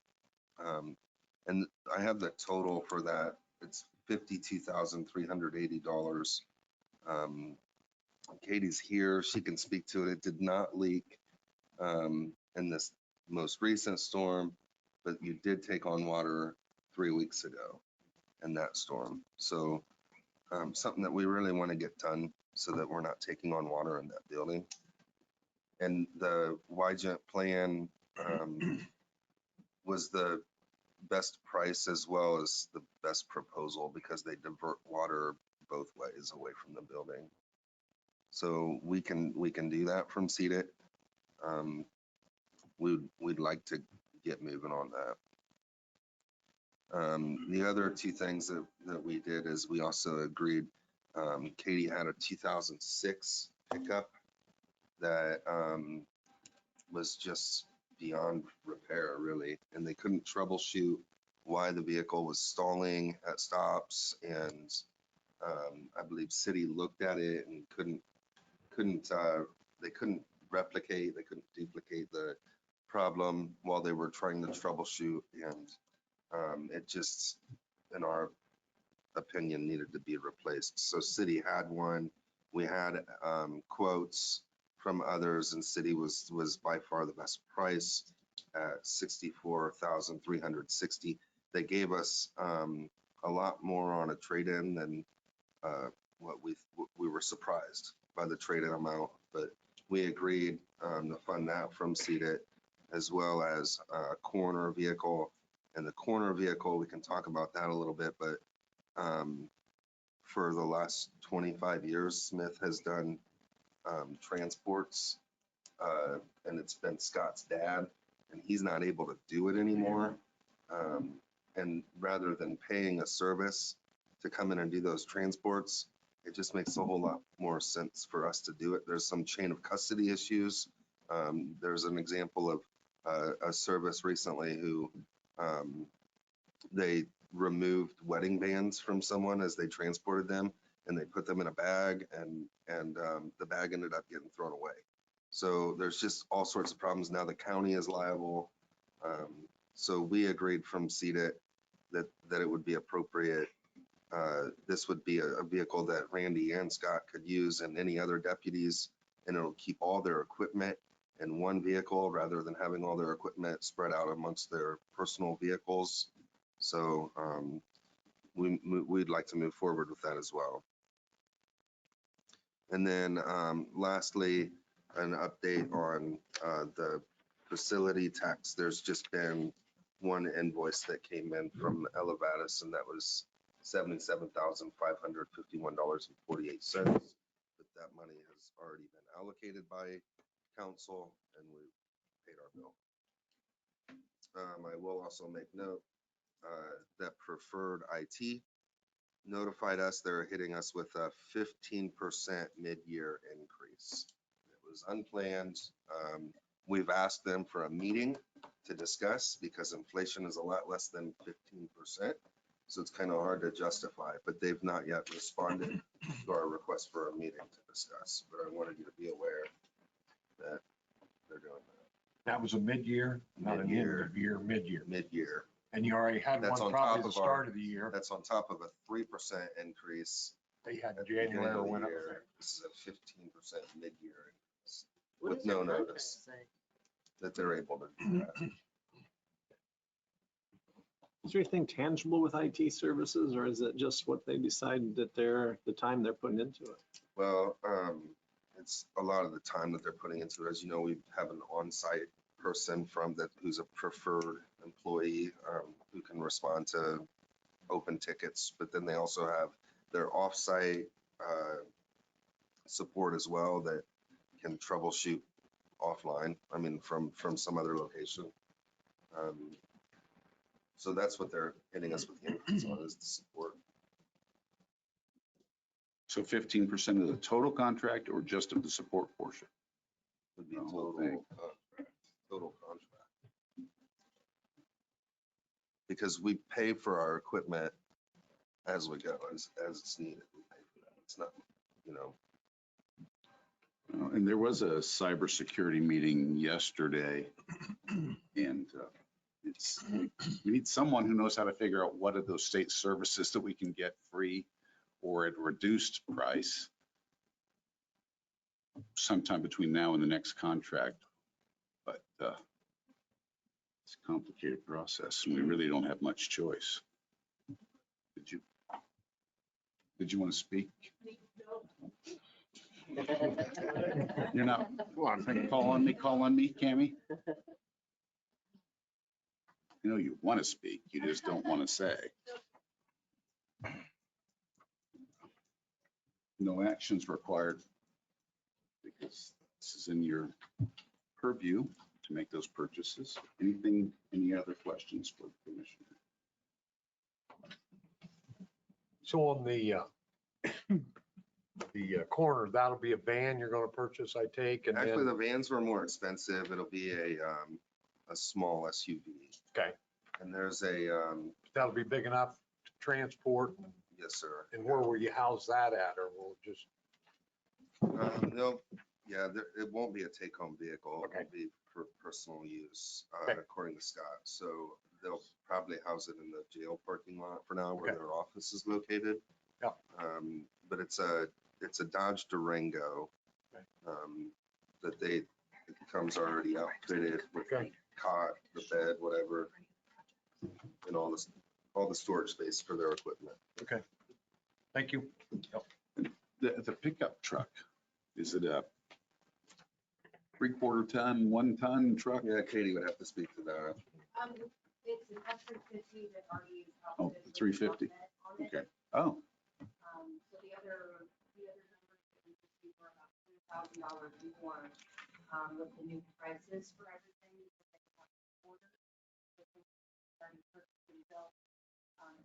And I have the total for that. It's $52,380. Katie's here. She can speak to it. It did not leak in this most recent storm, but you did take on water 3 weeks ago in that storm. So something that we really want to get done so that we're not taking on water in that building. And the YGent plan was the best price as well as the best proposal because they divert water both ways away from the building. So we can do that from CDIT. We'd like to get moving on that. The other two things that we did is we also agreed, Katie had a 2006 pickup that was just beyond repair really, and they couldn't troubleshoot why the vehicle was stalling at stops, and I believe city looked at it and they couldn't replicate, they couldn't duplicate the problem while they were trying to troubleshoot, and it just, in our opinion, needed to be replaced. So city had one, we had quotes from others, and city was by far the best price at $64,360. They gave us a lot more on a trade-in than what we were surprised by the trade-in amount, but we agreed to fund that from CDIT, as well as a corner vehicle. And the corner vehicle, we can talk about that a little bit, but for the last 25 years, Smith has done transports, and it's been Scott's dad, and he's not able to do it anymore. And rather than paying a service to come in and do those transports, it just makes a whole lot more sense for us to do it. There's some chain of custody issues. There's an example of a service recently who they removed wedding bands from someone as they transported them, and they put them in a bag, and the bag ended up getting thrown away. So there's just all sorts of problems. Now the county is liable. So we agreed from CDIT that it would be appropriate. This would be a vehicle that Randy and Scott could use, and any other deputies, and it'll keep all their equipment in one vehicle rather than having all their equipment spread out amongst their personal vehicles. So we'd like to move forward with that as well. And then lastly, an update on the facility tax. There's just been one invoice that came in from Elevatus, and that was $77,551.48. But that money has already been allocated by council, and we paid our bill. I will also make note that Preferred IT notified us they're hitting us with a 15% mid-year increase. It was unplanned. We've asked them for a meeting to discuss because inflation is a lot less than 15%. So it's kind of hard to justify, but they've not yet responded to our request for a meeting to discuss. But I wanted you to be aware that they're doing That was a mid-year, not an end Mid-year. of year, mid-year. that mid-year. And you already had That's one on probably top the of our- start of the year. That's on top of a 3% increase They had at the beginning January of the went up. year. This is a 15% mid-year increase What with does your no contract notice say? that they're able to do that. Is there anything tangible with IT services, or is it just what they decide that the time they're putting into it? Well, it's a lot of the time that they're putting into it. As you know, we have an on-site person who's a preferred employee who can respond to open tickets, but then they also have their off-site support as well that can troubleshoot offline, I mean, from some other location. So that's what they're hitting us with the increase on, is the support. So 15% of the total contract or just of the support portion? Would be The whole total contract. Because we pay for our equipment as we go, as it's needed. We pay for that. It's not, you know. And there was a cybersecurity meeting yesterday, and we need someone who knows how to figure out what are those state services that we can get free or at reduced price sometime between now and the next contract. But it's a complicated process, and we really don't have much choice. Did you want to speak? You're not, call on me, Cammie. You know, you want to speak, you just don't want to say. No actions required because this is in your purview to make those purchases. Any other questions for the commissioner? So on the corner, that'll be a van you're gonna purchase, I take, and Actually, then, the vans were more expensive. It'll be a small SUV. okay, And there's that'll be big enough to transport. yes, sir. And where will you house that at, or will it just, No, yeah, it won't be a take-home vehicle. Okay. It'll be for personal use, Okay. according to Scott. So they'll probably house it in the jail parking lot for now, where Okay. their office is located. Yeah. But it's a Dodge Durango. Okay. It comes already outfitted with Okay. cot, the bed, whatever, and all the storage space for their equipment. okay, thank you. The pickup truck, is it a 3/4 ton, 1 ton truck? Yeah, Katie would have to speak to that. It's an F-350 that already is Oh, outfitted the with 350. dump bed on it. Okay. Oh, So the other numbers that we received were about $2,000 more, with the new prices for everything. that they have to order. So we started purchasing built,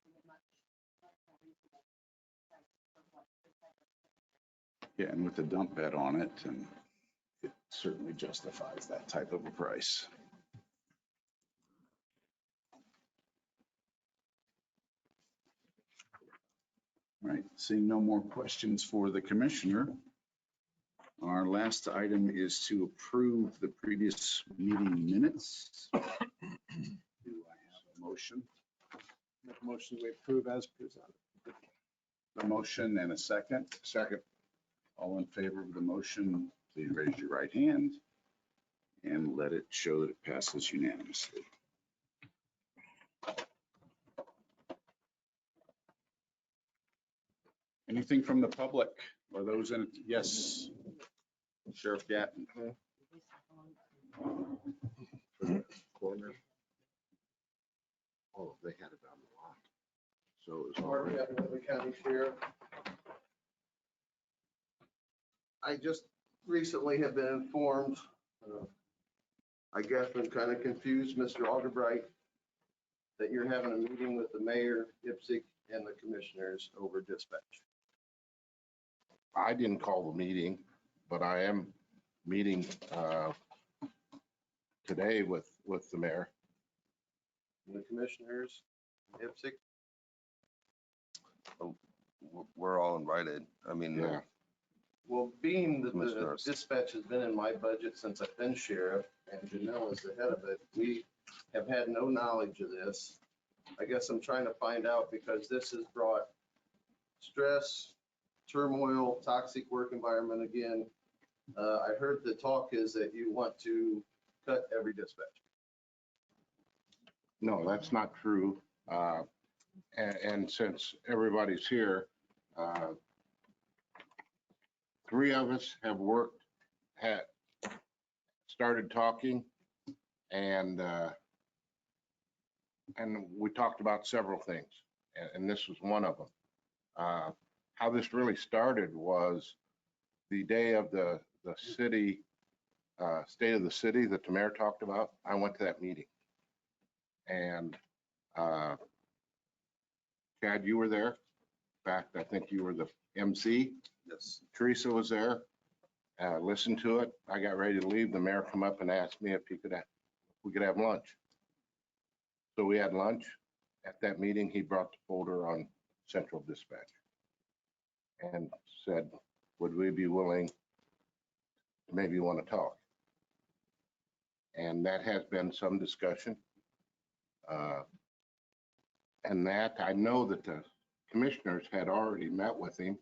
in a much more reasonable price for what this type of. yeah, and with the dump bed on it, and it certainly justifies that type of a price. All right, seeing no more questions for the commissioner. Our last item is to approve the previous meeting minutes. Do I have a motion? Make a motion we approve as presented. A motion and a second? Second. All in favor of the motion, please raise your right hand and let it show that it passes unanimously. Anything from the public or those in, yes, Sheriff Gatton. Corner. Oh, they had it on the lot. So it was Mark already. Evans, the county sheriff. I just recently have been informed, I guess I'm kind of confused, Mr. Alderbright, that you're having a meeting with the mayor, Ipsy, and the commissioners over dispatch? I didn't call the meeting, but I am meeting today with the mayor. And the commissioners, IPSC? We're all invited. I mean, Yeah. Well, being that the Commissioners. dispatch has been in my budget since I've been sheriff and Janelle is the head of it, we have had no knowledge of this. I guess I'm trying to find out because this has brought stress, turmoil, toxic work environment again. I heard the talk is that you want to cut every dispatch. No, that's not true. And since everybody's here, 3 of us have started talking, and we talked about several things, and this was one of them. How this really started was the day of the city, state of the city that the mayor talked about. I went to that meeting. And Chad, you were there. In fact, I think you were the MC. yes. Teresa was there. Listened to it. I got ready to leave. The mayor come up and asked me if we could have lunch. So we had lunch. At that meeting, he brought the folder on Central Dispatch and said, would we be willing to maybe want to talk? And that has been some discussion. And that I know that the commissioners had already met with him,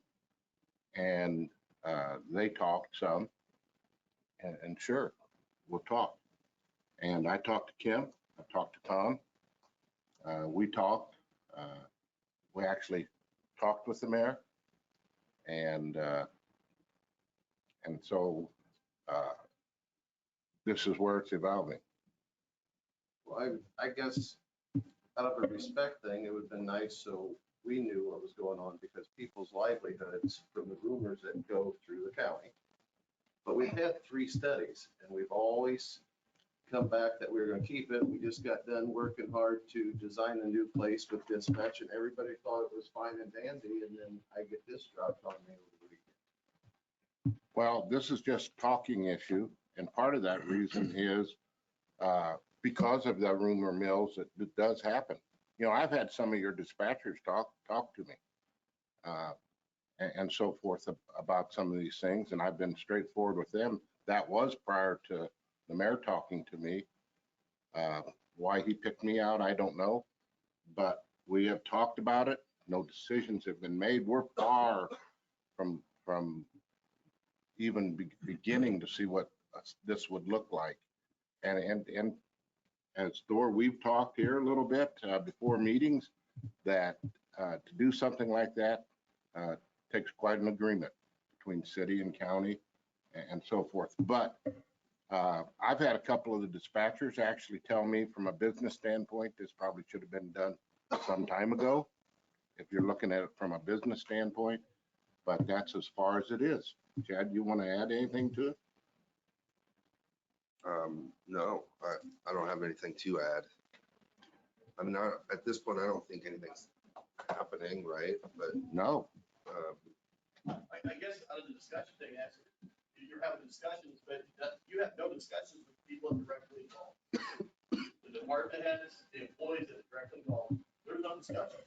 and they talked some, and sure, we'll talk. And I talked to Kim, I talked to Tom. We talked. We actually talked with the mayor, and so this is where it's evolving. Well, I guess out of a respect thing, it would have been nice so we knew what was going on because people's livelihoods from the rumors that go through the county. But we've had 3 studies and we've always come back that we were going to keep it. We just got done working hard to design a new place with dispatch and everybody thought it was fine and dandy. And then I get this dropped on me over the weekend. Well, this is just talking issue, and part of that reason is because of the rumor mills that it does happen. You know, I've had some of your dispatchers talk to me and so forth about some of these things, and I've been straightforward with them. That was prior to the mayor talking to me. Why he picked me out, I don't know, but we have talked about it. No decisions have been made. We're far from even beginning to see what this would look like. And as Thor, we've talked here a little bit before meetings that to do something like that takes quite an agreement between city and county and so forth. But I've had a couple of the dispatchers actually tell me from a business standpoint, this probably should have been done some time ago, if you're looking at it from a business standpoint, but that's as far as it is. Chad, you want to add anything to it? No, I don't have anything to add. I mean, at this point, I don't think anything's happening, right? But No. I guess out of the discussion thing, you're having discussions, but you have no discussions with people directly involved. The department heads, the employees that are directly involved, there's no discussion.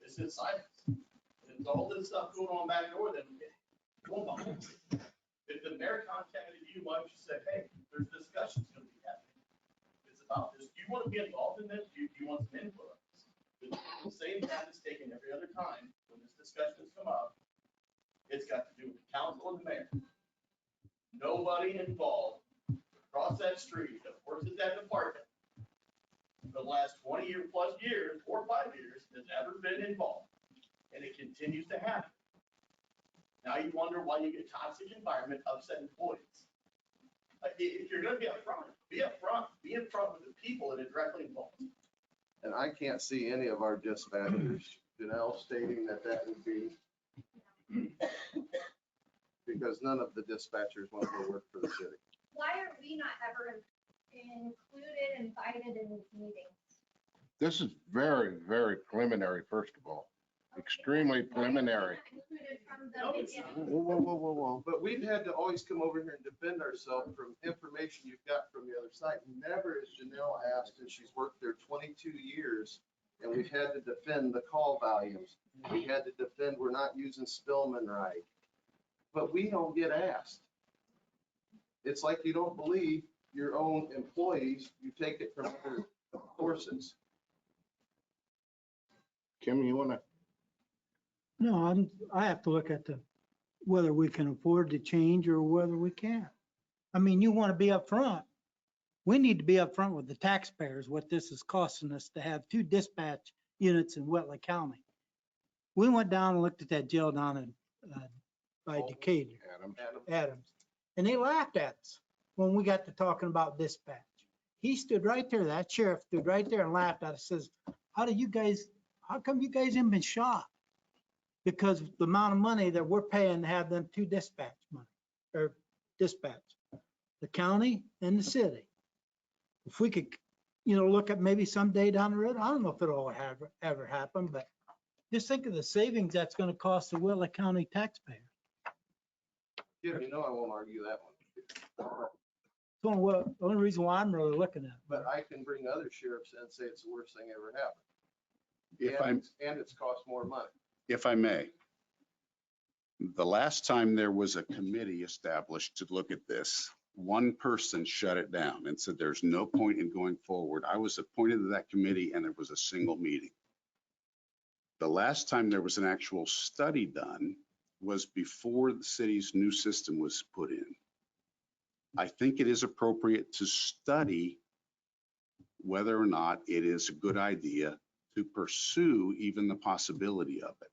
It's just silence. And it's all this stuff going on back door that going on. If the mayor contacted you, why don't you say, hey, there's discussions going to be happening. It's about this. Do you want to be involved in this? Do you want some input on this? The same path is taken every other time when this discussion has come up. It's got to do with the council and the mayor. Nobody involved across that street that works at that department for the last 20 plus years, 4 or 5 years, has ever been involved. And it continues to happen. Now you wonder why you get toxic environment, upset employees. If you're gonna be upfront, be upfront with the people that are directly involved. And I can't see any of our dispatchers, stating that would be because none of the dispatchers want to go work for the city. Why are we not ever invited in these meetings? This is very, very preliminary, first of all. extremely preliminary. Whoa. But we've had to always come over here and defend ourselves from information you've got from the other side. Never is Janelle asked, and she's worked there 22 years, and we've had to defend the call volumes. We had to defend we're not using Spillman right. But we don't get asked. It's like you don't believe your own employees, you take it from other sources. Kim, you want to? No, I have to look at whether we can afford to change or whether we can't. I mean, you want to be upfront. We need to be upfront with the taxpayers, what this is costing us to have 2 dispatch units in Wetland County. We went down and looked at that jail down in, by Decatur, Adams, and they laughed at us when we got to talking about dispatch. He stood right there, that sheriff stood right there and laughed at us, says, how come you guys haven't been shot? Because the amount of money that we're paying to have them 2 dispatch money, or dispatch, the county and the city. If we could, look at maybe someday down the road, I don't know if it'll ever happen, but just think of the savings that's gonna cost the Wetland County taxpayer. Yeah, I won't argue that one. So the only reason why I'm really looking at it. But I can bring other sheriffs in and say it's the worst thing ever If happened. And it's cost more money. If I may, the last time there was a committee established to look at this, one person shut it down and said there's no point in going forward. I was appointed to that committee and it was a single meeting. The last time there was an actual study done was before the city's new system was put in. I think it is appropriate to study whether or not it is a good idea to pursue even the possibility of it.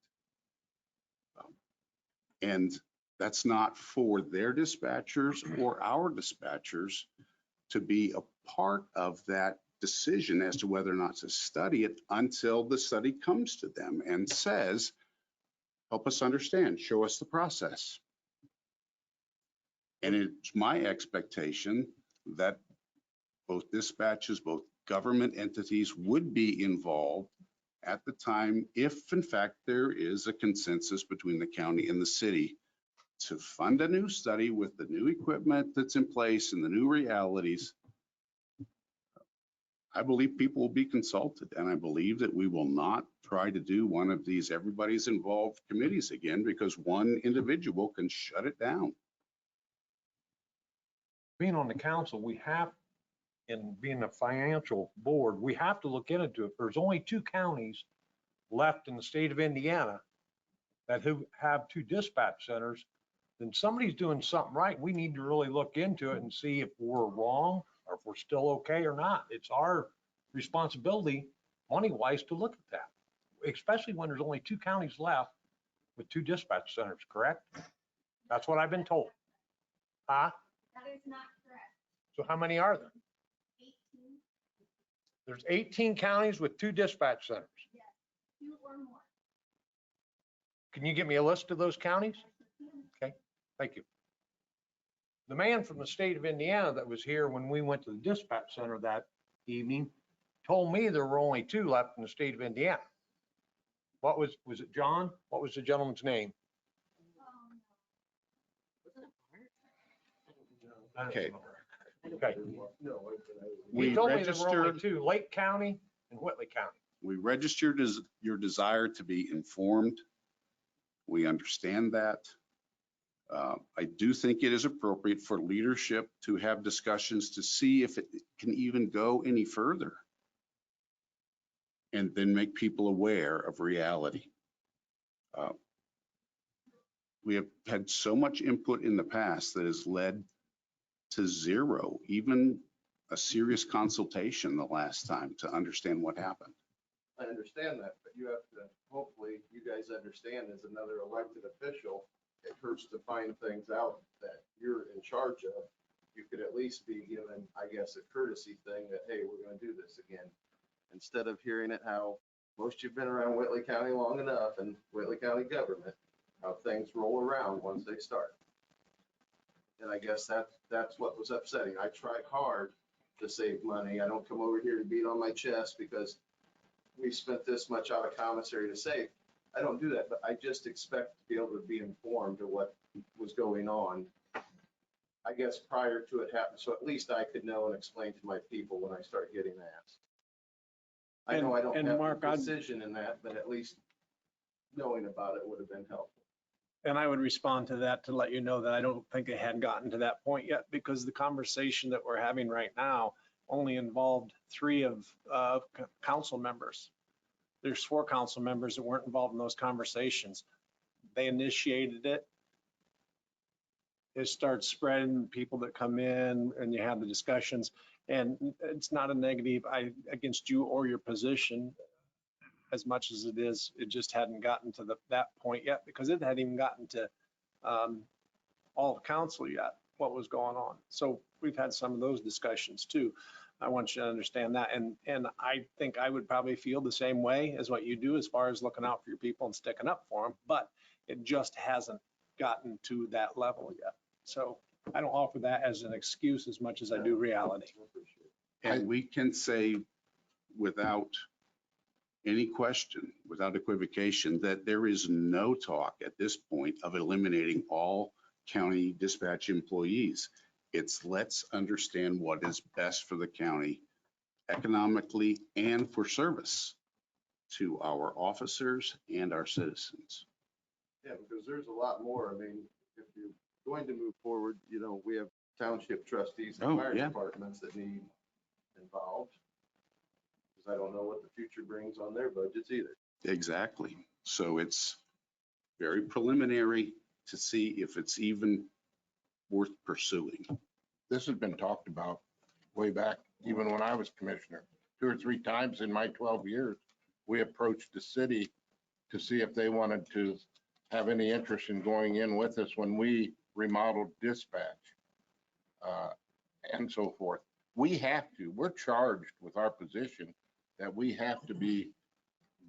And that's not for their dispatchers or our dispatchers to be a part of that decision as to whether or not to study it until the study comes to them and says, help us understand, show us the process. And it's my expectation that both dispatches, both government entities would be involved at the time, if in fact there is a consensus between the county and the city to fund a new study with the new equipment that's in place and the new realities. I believe people will be consulted, and I believe that we will not try to do one of these everybody's involved committees again because one individual can shut it down. Being on the council, we have, and being a financial board, we have to look into it. There's only 2 counties left in the state of Indiana that have 2 dispatch centers. Then somebody's doing something right. We need to really look into it and see if we're wrong or if we're still okay or not. It's our responsibility, money-wise, to look at that, especially when there's only 2 counties left with 2 dispatch centers, correct? That's what I've been told. Huh? That is not correct. So how many are there? 18, There's 18 counties with 2 dispatch centers. yes, 2 or more. Can you give me a list of those counties? Okay, thank you. The man from the state of Indiana that was here when we went to the dispatch center that evening told me there were only 2 left in the state of Indiana. What was it John? What was the gentleman's name? Wasn't it Bart? Okay. Okay. No. He We told me there were only registered, 2, Lake County and Whitley County. we registered as your desire to be informed. We understand that. I do think it is appropriate for leadership to have discussions to see if it can even go any further. And then make people aware of reality. We have had so much input in the past that has led to zero, even a serious consultation the last time to understand what happened. I understand that, but you have to, hopefully, you guys understand as another elected official, it hurts to find things out that you're in charge of. You could at least be given, I guess, a courtesy thing that, hey, we're gonna do this again. Instead of hearing it how most you've been around Whitley County long enough and Whitley County government, how things roll around once they start. And I guess that's what was upsetting. I tried hard to save money. I don't come over here to beat on my chest because we spent this much out of commissary to save. I don't do that, but I just expect to be able to be informed of what was going on, I guess, prior to it happening, so at least I could know and explain to my people when I start getting asked. I know I don't And have Mark, a decision in that, but at least knowing about it would have been helpful. And I would respond to that to let you know that I don't think it had gotten to that point yet, because the conversation that we're having right now only involved 3 of council members. There's 4 council members that weren't involved in those conversations. They initiated it. It starts spreading, people that come in, and you have the discussions. And it's not a negative against you or your position as much as it is. It just hadn't gotten to that point yet, because it hadn't even gotten to all of council yet, what was going on. So we've had some of those discussions too. I want you to understand that. And I think I would probably feel the same way as what you do as far as looking out for your people and sticking up for them, but it just hasn't gotten to that level yet. So I don't offer that as an excuse as much as I do reality. And we can say without any question, without equivocation, that there is no talk at this point of eliminating all county dispatch employees. It's let's understand what is best for the county economically and for service to our officers and our citizens. Yeah, because there's a lot more. I mean, if you're going to move forward, you know, we have township trustees and Oh, fire yeah. departments that need involved. Because I don't know what the future brings on their budgets either. Exactly. So it's very preliminary to see if it's even worth pursuing. This has been talked about way back, even when I was commissioner. 2 or 3 times in my 12 years, we approached the city to see if they wanted to have any interest in going in with us when we remodeled dispatch and so forth. We have to, we're charged with our position that we have to be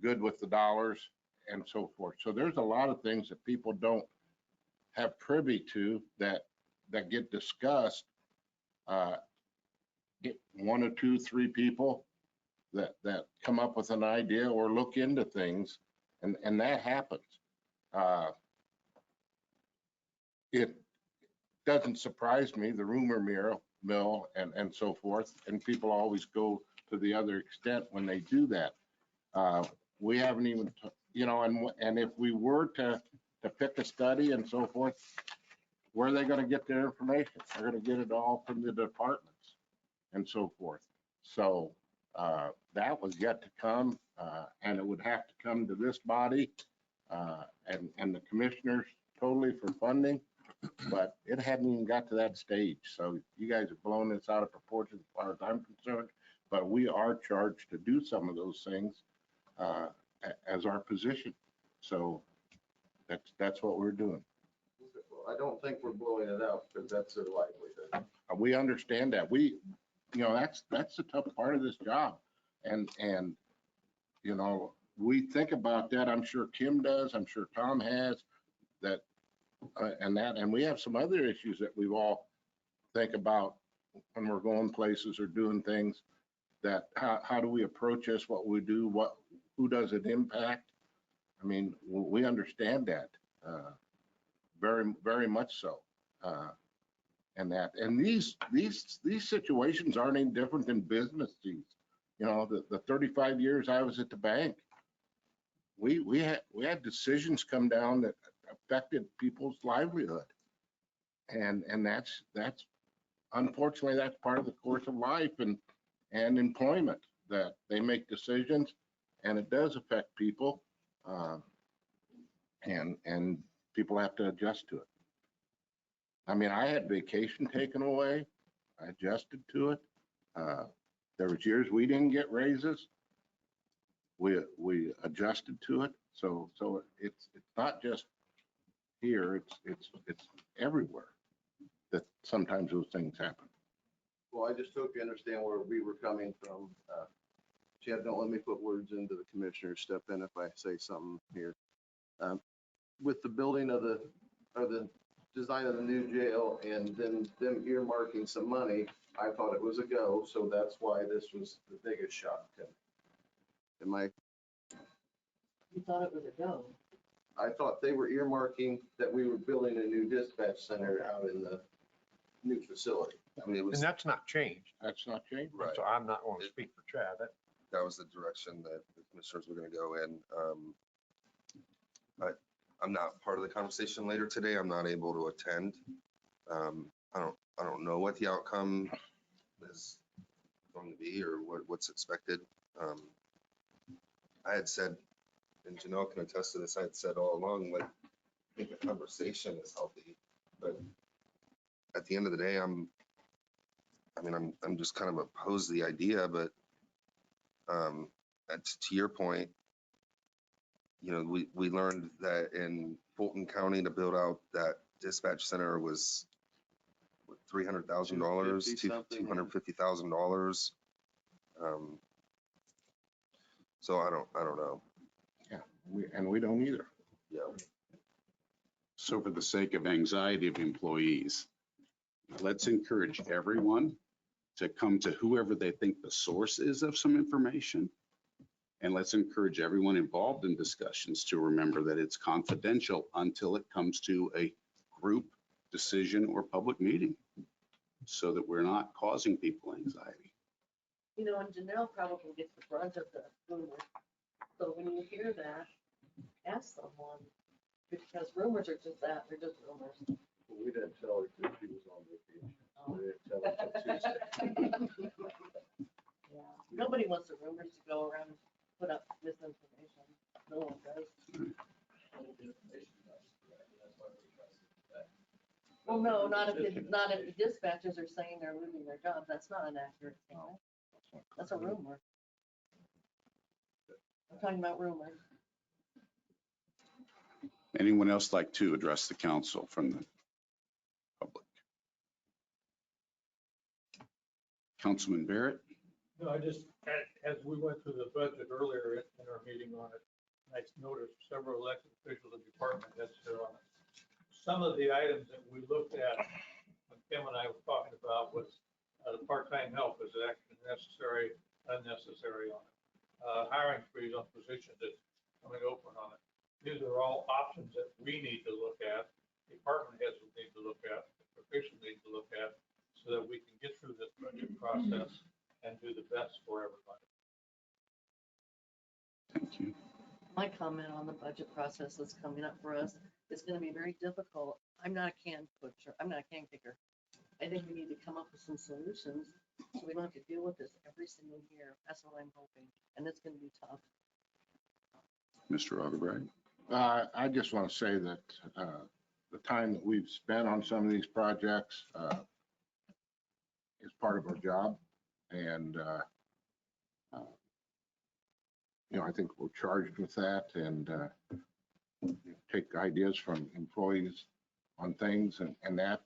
good with the dollars and so forth. So there's a lot of things that people don't have privy to that get discussed. Get 1 or 2, 3 people that come up with an idea or look into things, and that happens. It doesn't surprise me, the rumor mill and so forth, and people always go to the other extent when they do that. We haven't even, you know, and if we were to pick a study and so forth, where are they going to get their information? They're going to get it all from the departments and so forth. So that was yet to come, and it would have to come to this body and the commissioners totally for funding, but it hadn't even got to that stage. So you guys have blown this out of proportion as far as I'm concerned, but we are charged to do some of those things as our position. So that's what we're doing. Well, I don't think we're blowing it out because that's their livelihood. We understand that. We, you know, that's the tough part of this job. And, you know, we think about that. I'm sure Kim does. I'm sure Tom has that, and we have some other issues that we've all think about when we're going places or doing things, that how do we approach this, what we do, who does it impact? I mean, we understand that very, very much so. And these situations aren't any different than businesses. You know, the 35 years I was at the bank, we had decisions come down that affected people's livelihood. And that's unfortunately, that's part of the course of life and employment, that they make decisions and it does affect people. And people have to adjust to it. I mean, I had vacation taken away. I adjusted to it. There was years we didn't get raises. We adjusted to it. So it's not just here. It's everywhere that sometimes those things happen. Well, I just hope you understand where we were coming from. Chad, don't let me put words into the commissioner's. Step in if I say something here. With the building of the design of the new jail and then them earmarking some money, I thought it was a go. So that's why this was the biggest shock. Am I You thought it was a go. I thought they were earmarking that we were building a new dispatch center out in the new facility. I mean, it And was, that's not changed. That's not changed. right, So I'm not going to speak for Chad. that was the direction that the commissioners were gonna go in. I'm not part of the conversation later today. I'm not able to attend. I don't know what the outcome is going to be or what's expected. I had said, and Janelle can attest to this, I had said all along, like, I think the conversation is healthy, but at the end of the day, I'm just kind of opposed to the idea, but to your point, you know, we learned that in Fulton County to build out that dispatch center was $300,000, $250,000. So I don't know. Yeah, we don't either. Yeah. So for the sake of anxiety of employees, let's encourage everyone to come to whoever they think the source is of some information. And let's encourage everyone involved in discussions to remember that it's confidential until it comes to a group decision or public meeting, so that we're not causing people anxiety. You know, and Janelle probably gets the brunt of the rumor. So when you hear that, ask someone, because rumors are just that, they're just rumors. We didn't tell her that she was on vacation. We didn't tell her till Tuesday. Yeah. Nobody wants the rumors to go around and put up misinformation. No one does. Well, no, not if the dispatchers are saying they're losing their jobs. That's not an accurate statement. That's a rumor. I'm talking about rumors. Anyone else like to address the council from the public? Councilman Barrett? No, I just, as we went through the budget earlier in our meeting on it, I noticed several elected officials and department heads there on it. Some of the items that we looked at, when Kim and I were talking about, was the part-time help is actually necessary, unnecessary on it. Hiring freeze on positions that's coming open on it. These are all options that we need to look at, department heads will need to look at, officials need to look at, so that we can get through this budget process and do the best for everybody. Thank you. My comment on the budget process that's coming up for us, it's gonna be very difficult. I'm not a can pusher, I'm not a can kicker. I think we need to come up with some solutions so we don't have to deal with this every single year. That's what I'm hoping, and it's gonna be tough. Mr. Augubright? I just want to say that the time that we've spent on some of these projects is part of our job. And, you know, I think we're charged with that and take ideas from employees on things and that.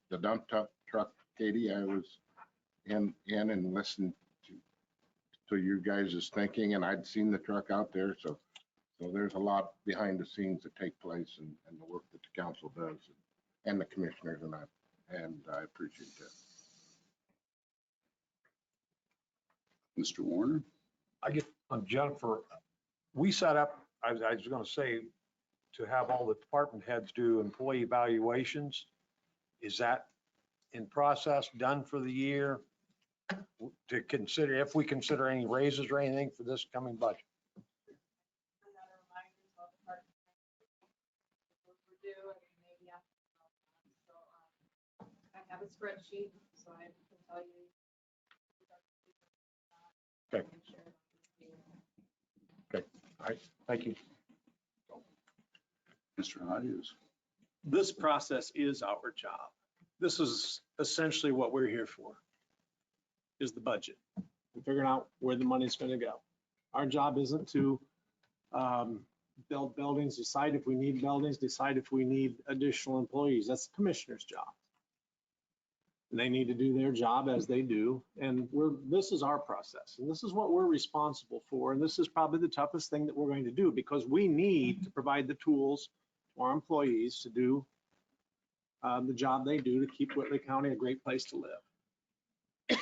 The dump truck, Katie, I was in and listened to you guys' thinking, and I'd seen the truck out there. So there's a lot behind the scenes that take place and the work that the council does and the commissioners and I appreciate that. Mr. Warner? I get on Jennifer, we set up, I was going to say, to have all the department heads do employee evaluations. Is that in process, done for the year? To consider, if we consider any raises or anything for this coming budget? And that reminds us of the part. We're due, I mean, maybe after. So, I have a spreadsheet, so I can tell you. Okay. Okay, all right, thank you. Mr. Hodges? This process is our job. This is essentially what we're here for, is the budget, and figuring out where the money's going to go. Our job isn't to build buildings, decide if we need buildings, decide if we need additional employees. That's the commissioner's job. They need to do their job as they do, and this is our process, and this is what we're responsible for, and this is probably the toughest thing that we're going to do, because we need to provide the tools to our employees to do the job they do to keep Whitley County a great place to live.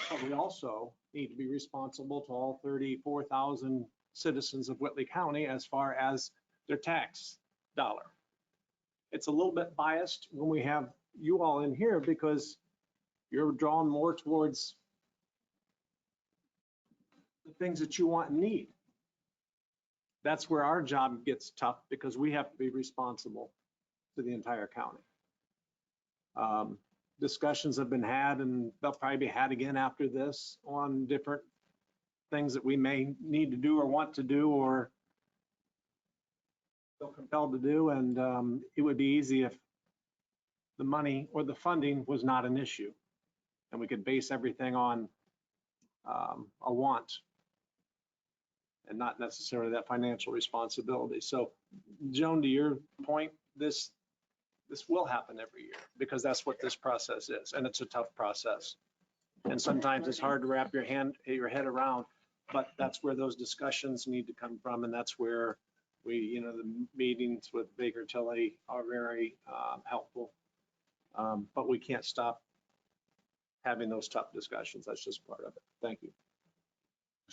But we also need to be responsible to all 34,000 citizens of Whitley County as far as their tax dollar. It's a little bit biased when we have you all in here because you're drawn more towards the things that you want and need. That's where our job gets tough because we have to be responsible to the entire county. Discussions have been had and they'll probably be had again after this on different things that we may need to do or want to do or feel compelled to do. And it would be easy if the money or the funding was not an issue and we could base everything on a want and not necessarily that financial responsibility. So Joan, to your point, this will happen every year because that's what this process is. And it's a tough process. And sometimes it's hard to wrap your head around, but that's where those discussions need to come from. And that's where we, the meetings with BakerTilly are very helpful. But we can't stop having those tough discussions. That's just part of it. Thank you.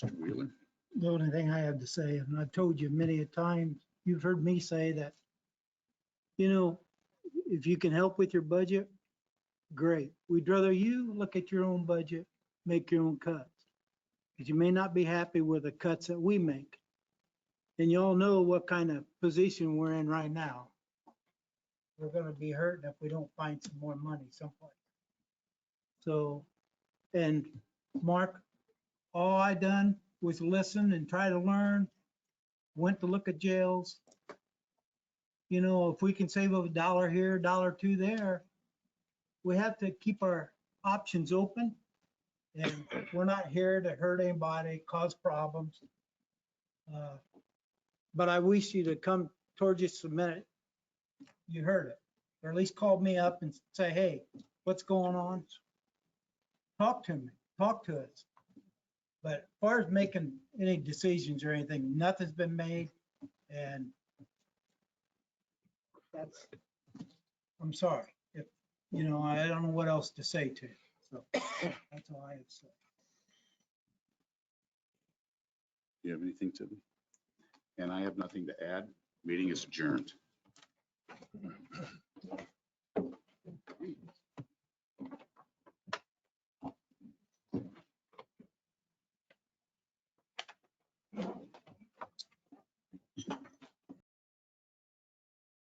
Mr. Wheeler? The only thing I have to say, and I've told you many a time, you've heard me say that, if you can help with your budget, great. We'd rather you look at your own budget, make your own cuts. Because you may not be happy with the cuts that we make. And you all know what kind of position we're in right now. We're gonna be hurting if we don't find some more money someplace. So, and Mark, all I done was listen and try to learn, went to look at jails. If we can save $1 here, $2 there, we have to keep our options open. And we're not here to hurt anybody, cause problems. But I wish you to come towards us a minute. You heard it, or at least call me up and say, hey, what's going on? Talk to me, talk to us. But as far as making any decisions or anything, nothing's been made. And that's, I'm sorry. If, I don't know what else to say to you. So that's all I have to say. Do you have anything, Tiffany? And I have nothing to add. Meeting is adjourned.